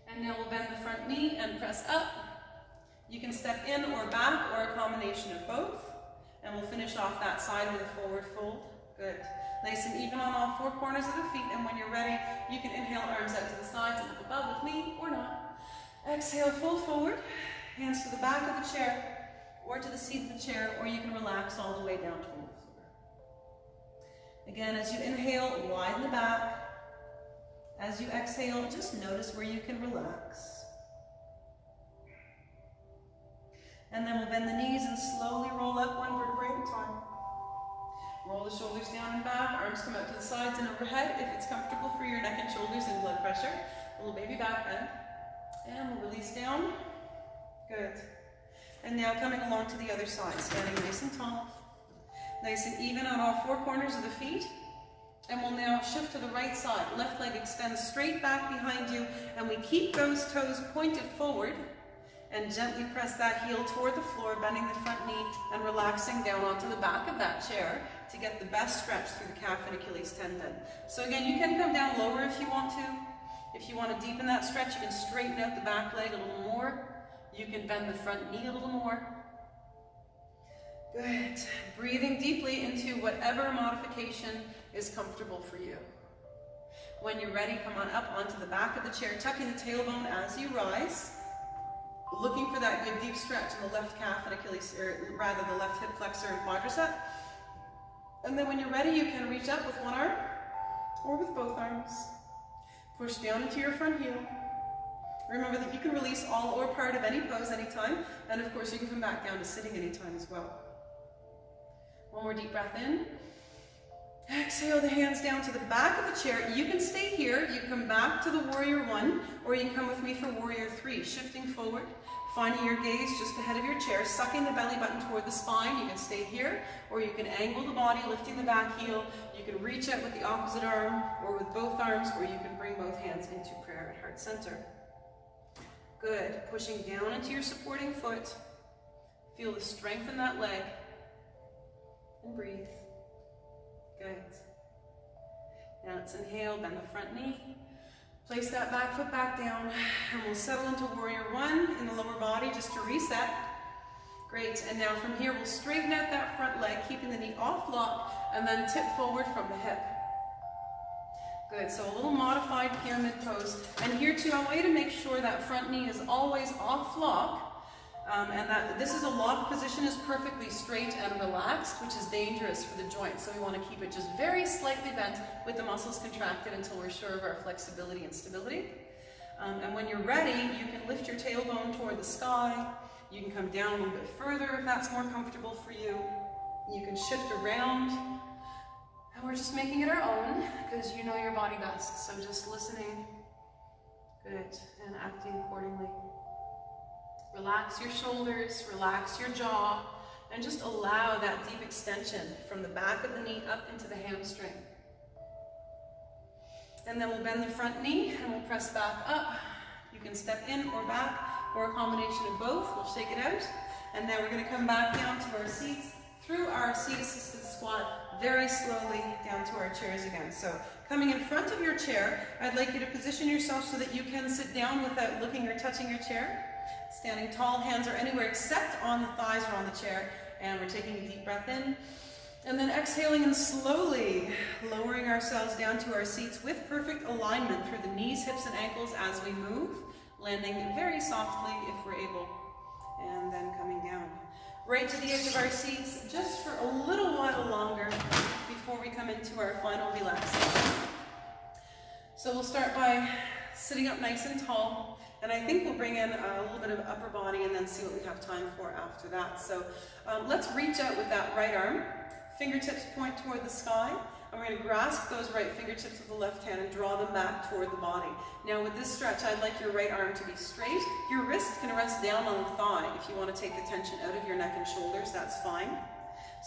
And now we'll bend the front knee and press up. You can step in or back or a combination of both. And we'll finish off that side with a forward fold. Good. Nice and even on all 4 corners of the feet. And when you're ready, you can inhale, arms out to the sides and up above with me or not. Exhale, fold forward. Hands to the back of the chair or to the seat of the chair, or you can relax all the way down toward the floor. Again, as you inhale, widen the back. As you exhale, just notice where you can relax. And then we'll bend the knees and slowly roll up one vertebrae at a time. Roll the shoulders down and back, arms come out to the sides and overhead if it's comfortable for your neck and shoulders and blood pressure. A little baby back bend. And we'll release down. Good. And now coming along to the other side, standing nice and tall. Nice and even on all 4 corners of the feet. And we'll now shift to the right side. Left leg extends straight back behind you, and we keep those toes pointed forward and gently press that heel toward the floor, bending the front knee and relaxing down onto the back of that chair to get the best stretch through the calf and Achilles tendon. So again, you can come down lower if you want to. If you want to deepen that stretch, you can straighten out the back leg a little more. You can bend the front knee a little more. Good. Breathing deeply into whatever modification is comfortable for you. When you're ready, come on up onto the back of the chair, tucking the tailbone as you rise. Looking for that good deep stretch in the left calf and Achilles, or rather the left hip flexor and quadricep. And then when you're ready, you can reach up with one arm or with both arms. Push down into your front heel. Remember that you can release all or part of any pose anytime, and of course you can come back down to sitting anytime as well. One more deep breath in. Exhale the hands down to the back of the chair. You can stay here, you come back to the warrior one, or you can come with me for warrior three, shifting forward, finding your gaze just ahead of your chair, sucking the belly button toward the spine. You can stay here, or you can angle the body, lifting the back heel. You can reach out with the opposite arm, or with both arms, or you can bring both hands into prayer at heart center. Good. Pushing down into your supporting foot. Feel the strength in that leg. And breathe. Good. Now let's inhale, bend the front knee. Place that back foot back down, and we'll settle into warrior one in the lower body just to reset. Great, and now from here we'll straighten out that front leg, keeping the knee off lock, and then tip forward from the hip. Good, so a little modified pyramid pose. And here too, I want you to make sure that front knee is always off lock, and that this is a lock position is perfectly straight and relaxed, which is dangerous for the joint. So we want to keep it just very slightly bent with the muscles contracted until we're sure of our flexibility and stability. And when you're ready, you can lift your tailbone toward the sky. You can come down a little bit further if that's more comfortable for you. You can shift around. And we're just making it our own because you know your body best. So just listening, good, and acting accordingly. Relax your shoulders, relax your jaw, and just allow that deep extension from the back of the knee up into the hamstring. And then we'll bend the front knee and we'll press back up. You can step in or back or a combination of both. We'll shake it out. And then we're going to come back down to our seats through our seat-assisted squat very slowly down to our chairs again. So coming in front of your chair, I'd like you to position yourself so that you can sit down without looking or touching your chair. Standing tall, hands are anywhere except on the thighs or on the chair. And we're taking a deep breath in. And then exhaling and slowly lowering ourselves down to our seats with perfect alignment through the knees, hips, and ankles as we move. Landing very softly if we're able. And then coming down. Right to the edge of our seats, just for a little while longer before we come into our final relaxation. So we'll start by sitting up nice and tall, and I think we'll bring in a little bit of upper body and then see what we have time for after that. So let's reach out with that right arm, fingertips point toward the sky, and we're going to grasp those right fingertips with the left hand and draw them back toward the body. Now with this stretch, I'd like your right arm to be straight. Your wrist can rest down on the thigh. If you want to take the tension out of your neck and shoulders, that's fine.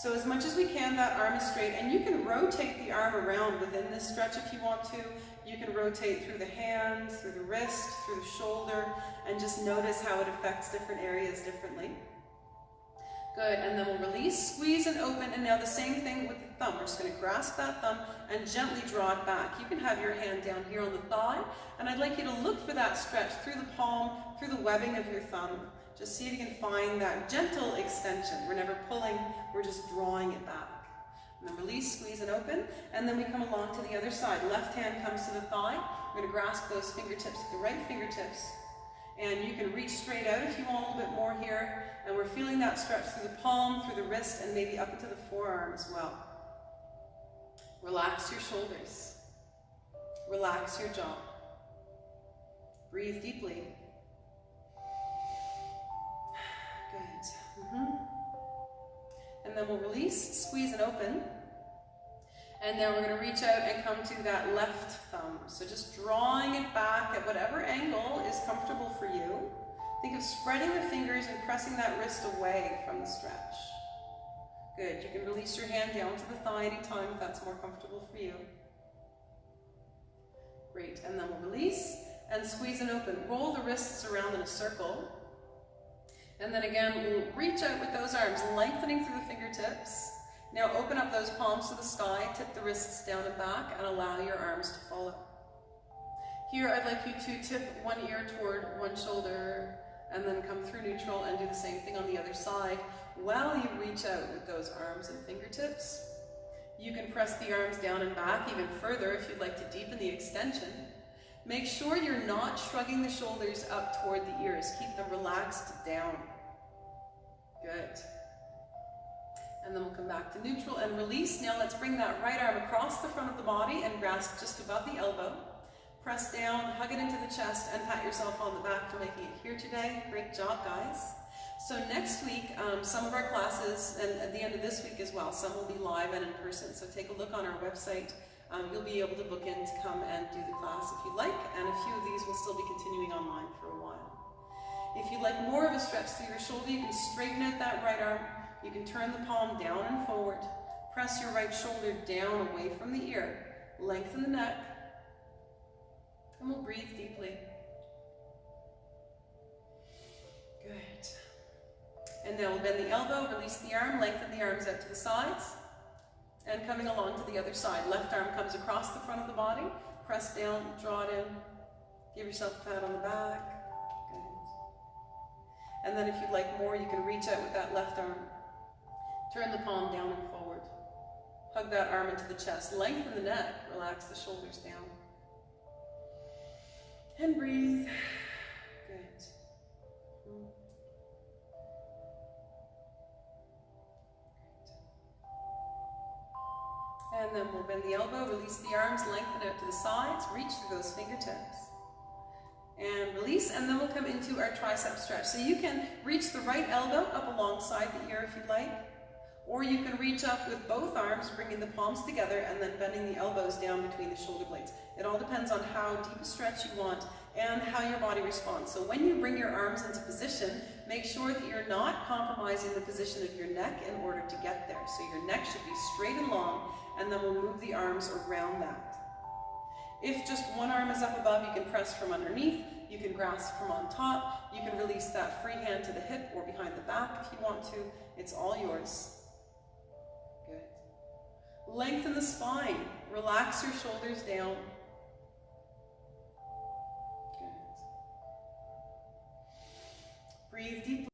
So as much as we can, that arm is straight, and you can rotate the arm around within this stretch if you want to. You can rotate through the hand, through the wrist, through the shoulder, and just notice how it affects different areas differently. Good, and then we'll release, squeeze, and open, and now the same thing with the thumb. We're just going to grasp that thumb and gently draw it back. You can have your hand down here on the thigh, and I'd like you to look for that stretch through the palm, through the webbing of your thumb. Just see if you can find that gentle extension. We're never pulling, we're just drawing it back. And then release, squeeze, and open, and then we come along to the other side. Left hand comes to the thigh. We're going to grasp those fingertips, the right fingertips, and you can reach straight out if you want a little bit more here. And we're feeling that stretch through the palm, through the wrist, and maybe up into the forearm as well. Relax your shoulders. Relax your jaw. Breathe deeply. Good. And then we'll release, squeeze, and open. And then we're going to reach out and come to that left thumb. So just drawing it back at whatever angle is comfortable for you. Think of spreading the fingers and pressing that wrist away from the stretch. Good. You can release your hand down to the thigh anytime if that's more comfortable for you. Great. And then we'll release and squeeze and open. Roll the wrists around in a circle. And then again, we'll reach out with those arms, lengthening through the fingertips. Now open up those palms to the sky, tip the wrists down and back, and allow your arms to follow. Here, I'd like you to tip one ear toward one shoulder, and then come through neutral and do the same thing on the other side while you reach out with those arms and fingertips. You can press the arms down and back even further if you'd like to deepen the extension. Make sure you're not shrugging the shoulders up toward the ears. Keep them relaxed down. Good. And then we'll come back to neutral and release. Now let's bring that right arm across the front of the body and grasp just above the elbow. Press down, hug it into the chest, and pat yourself on the back for making it here today. Great job, guys. So next week, some of our classes, and at the end of this week as well, some will be live and in person. So take a look on our website. You'll be able to book in to come and do the class if you like, and a few of these will still be continuing online for a while. If you'd like more of a stretch through your shoulder, you can straighten out that right arm. You can turn the palm down and forward. Press your right shoulder down away from the ear. Lengthen the neck. And we'll breathe deeply. Good. And now we'll bend the elbow, release the arm, lengthen the arms out to the sides. And coming along to the other side. Left arm comes across the front of the body. Press down, draw it in. Give yourself a pat on the back. Good. And then if you'd like more, you can reach out with that left arm. Turn the palm down and forward. Hug that arm into the chest. Lengthen the neck. Relax the shoulders down. And breathe. Good. And then we'll bend the elbow, release the arms, lengthen out to the sides, reach through those fingertips. And release, and then we'll come into our tricep stretch. So you can reach the right elbow up alongside the ear if you'd like, or you can reach up with both arms, bringing the palms together and then bending the elbows down between the shoulder blades. It all depends on how deep a stretch you want and how your body responds. So when you bring your arms into position, make sure that you're not compromising the position of your neck in order to get there. So your neck should be straight and long, and then we'll move the arms around that. If just one arm is up above, you can press from underneath, you can grasp from on top, you can release that free hand to the hip or behind the back if you want to. It's all yours. Good. Lengthen the spine, relax your shoulders down. Good. Breathe deeply.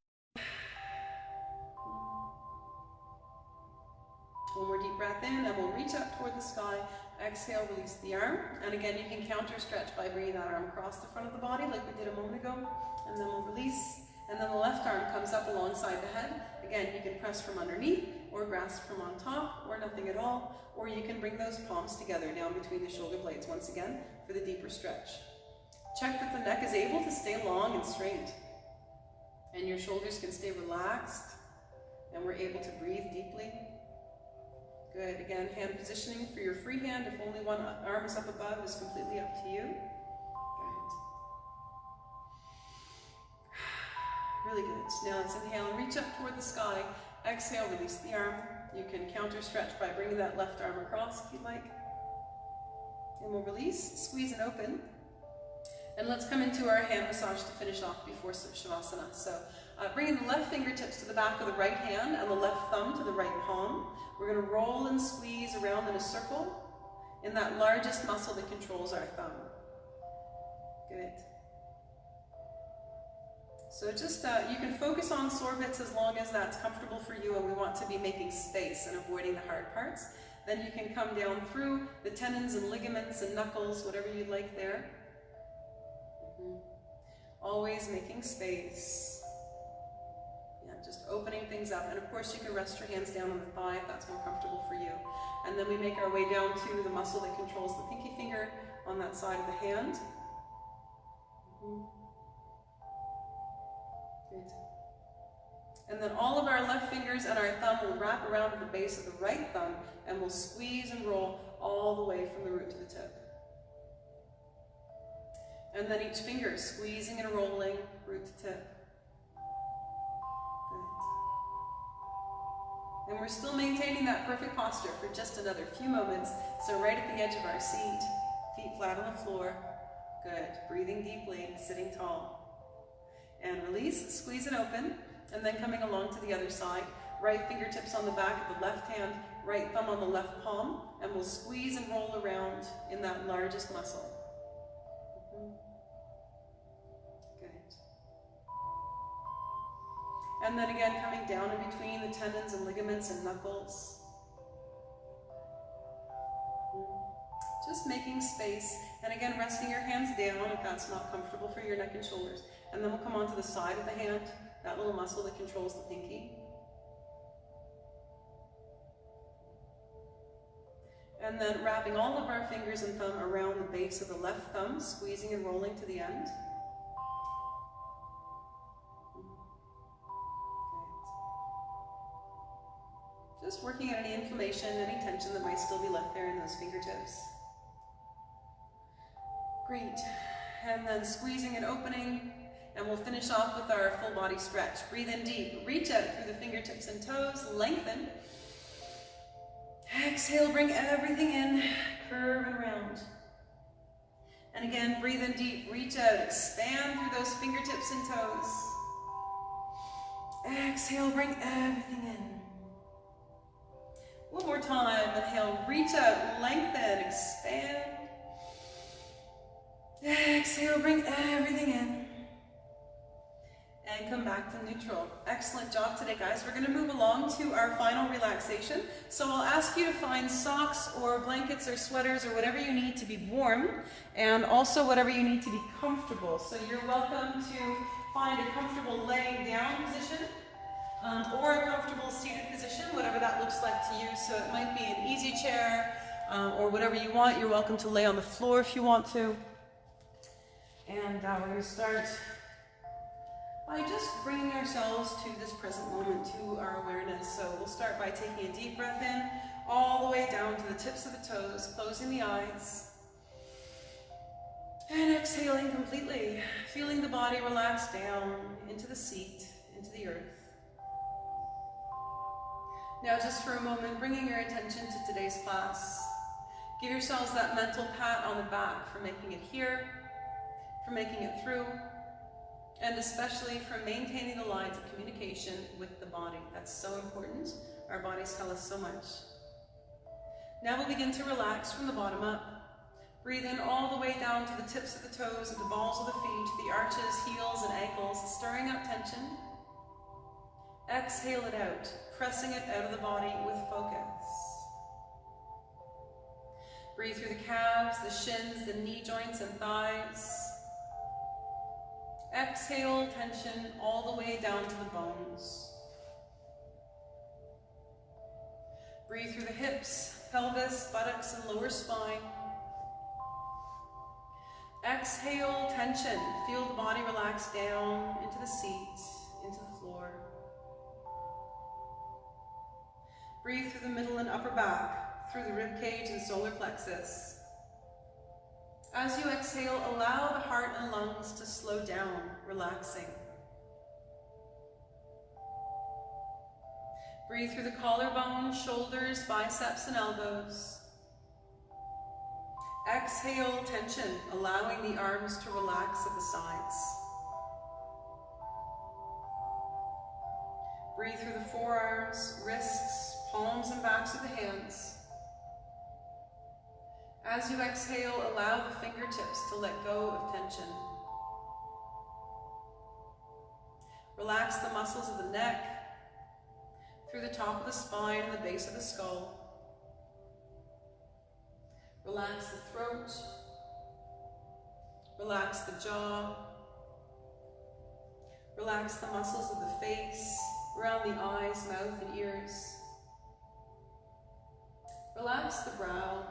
One more deep breath in, and we'll reach up toward the sky. Exhale, release the arm. And again, you can counter stretch by bringing that arm across the front of the body like we did a moment ago. And then we'll release. And then the left arm comes up alongside the head. Again, you can press from underneath, or grasp from on top, or nothing at all. Or you can bring those palms together down between the shoulder blades once again for the deeper stretch. Check that the neck is able to stay long and straight. And your shoulders can stay relaxed. And we're able to breathe deeply. Good. Again, hand positioning for your free hand. If only one arm is up above, is completely up to you. Good. Really good. Now let's inhale and reach up toward the sky. Exhale, release the arm. You can counter stretch by bringing that left arm across if you'd like. And we'll release, squeeze and open. And let's come into our hand massage to finish off before Shavasana. So bringing the left fingertips to the back of the right hand and the left thumb to the right palm. We're going to roll and squeeze around in a circle in that largest muscle that controls our thumb. Good. So just, you can focus on sore bits as long as that's comfortable for you, and we want to be making space and avoiding the hard parts. Then you can come down through the tendons and ligaments and knuckles, whatever you'd like there. Always making space. Yeah, just opening things up. And of course you can rest your hands down on the thigh if that's more comfortable for you. And then we make our way down to the muscle that controls the pinky finger on that side of the hand. Good. And then all of our left fingers and our thumb will wrap around at the base of the right thumb, and we'll squeeze and roll all the way from the root to the tip. And then each finger squeezing and rolling, root to tip. Good. And we're still maintaining that perfect posture for just another few moments. So right at the edge of our seat, feet flat on the floor. Good. Breathing deeply, sitting tall. And release, squeeze it open, and then coming along to the other side. Right fingertips on the back of the left hand, right thumb on the left palm, and we'll squeeze and roll around in that largest muscle. Good. And then again, coming down in between the tendons and ligaments and knuckles. Just making space. And again, resting your hands down if that's not comfortable for your neck and shoulders. And then we'll come onto the side of the hand, that little muscle that controls the pinky. And then wrapping all of our fingers and thumb around the base of the left thumb, squeezing and rolling to the end. Good. Just working on any inflammation, any tension that might still be left there in those fingertips. Great. And then squeezing and opening, and we'll finish off with our full body stretch. Breathe in deep, reach out through the fingertips and toes, lengthen. Exhale, bring everything in, curve and round. And again, breathe in deep, reach out, expand through those fingertips and toes. Exhale, bring everything in. One more time, inhale, reach out, lengthen, expand. Exhale, bring everything in. And come back to neutral. Excellent job today, guys. We're going to move along to our final relaxation. So I'll ask you to find socks or blankets or sweaters or whatever you need to be warm, and also whatever you need to be comfortable. So you're welcome to find a comfortable laying down position, or a comfortable seated position, whatever that looks like to you. So it might be an easy chair, or whatever you want. You're welcome to lay on the floor if you want to. And we're going to start by just bringing ourselves to this present moment, to our awareness. So we'll start by taking a deep breath in, all the way down to the tips of the toes, closing the eyes. And exhaling completely, feeling the body relax down into the seat, into the earth. Now just for a moment, bringing your attention to today's class. Give yourselves that mental pat on the back for making it here, for making it through, and especially for maintaining the lines of communication with the body. That's so important. Our bodies tell us so much. Now we'll begin to relax from the bottom up. Breathe in all the way down to the tips of the toes and the balls of the feet, the arches, heels, and ankles, stirring up tension. Exhale it out, pressing it out of the body with focus. Breathe through the calves, the shins, the knee joints and thighs. Exhale tension all the way down to the bones. Breathe through the hips, pelvis, buttocks, and lower spine. Exhale tension. Feel the body relax down into the seat, into the floor. Breathe through the middle and upper back, through the rib cage and solar plexus. As you exhale, allow the heart and lungs to slow down, relaxing. Breathe through the collarbone, shoulders, biceps, and elbows. Exhale tension, allowing the arms to relax at the sides. Breathe through the forearms, wrists, palms, and backs of the hands. As you exhale, allow the fingertips to let go of tension. Relax the muscles of the neck, through the top of the spine and the base of the skull. Relax the throat. Relax the jaw. Relax the muscles of the face, around the eyes, mouth, and ears. Relax the brow.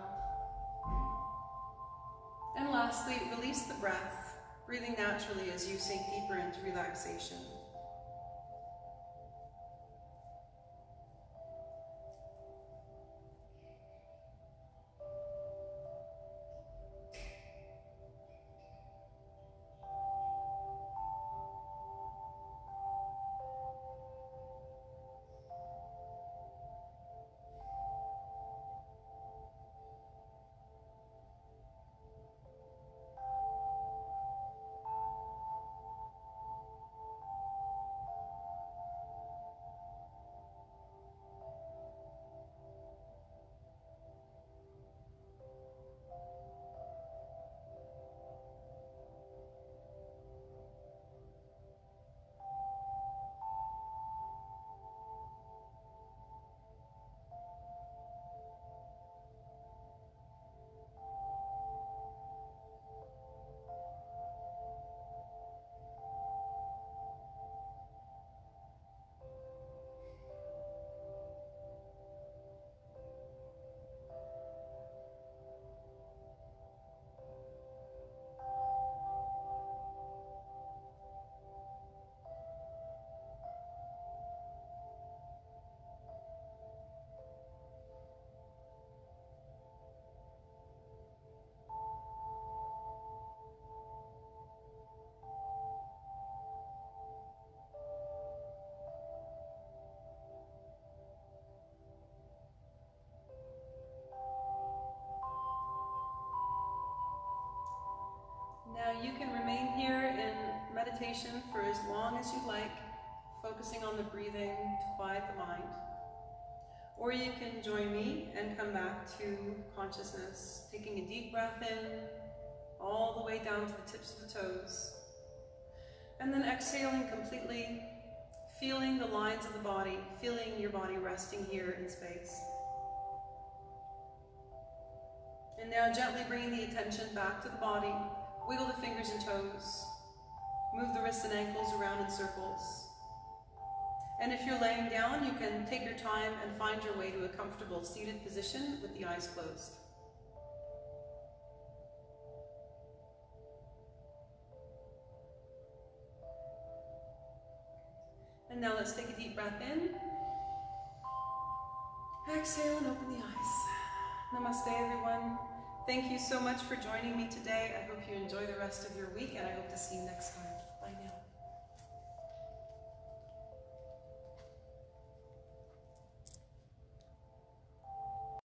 And lastly, release the breath, breathing naturally as you sink deeper into relaxation. Now you can remain here in meditation for as long as you like, focusing on the breathing to quiet the mind. Or you can join me and come back to consciousness, taking a deep breath in all the way down to the tips of the toes. And then exhaling completely, feeling the lines of the body, feeling your body resting here in space. And now gently bringing the attention back to the body, wiggle the fingers and toes, move the wrists and ankles around in circles. And if you're laying down, you can take your time and find your way to a comfortable seated position with the eyes closed. And now let's take a deep breath in. Exhale and open the eyes. Namaste, everyone. Thank you so much for joining me today. I hope you enjoy the rest of your week, and I hope to see you next time.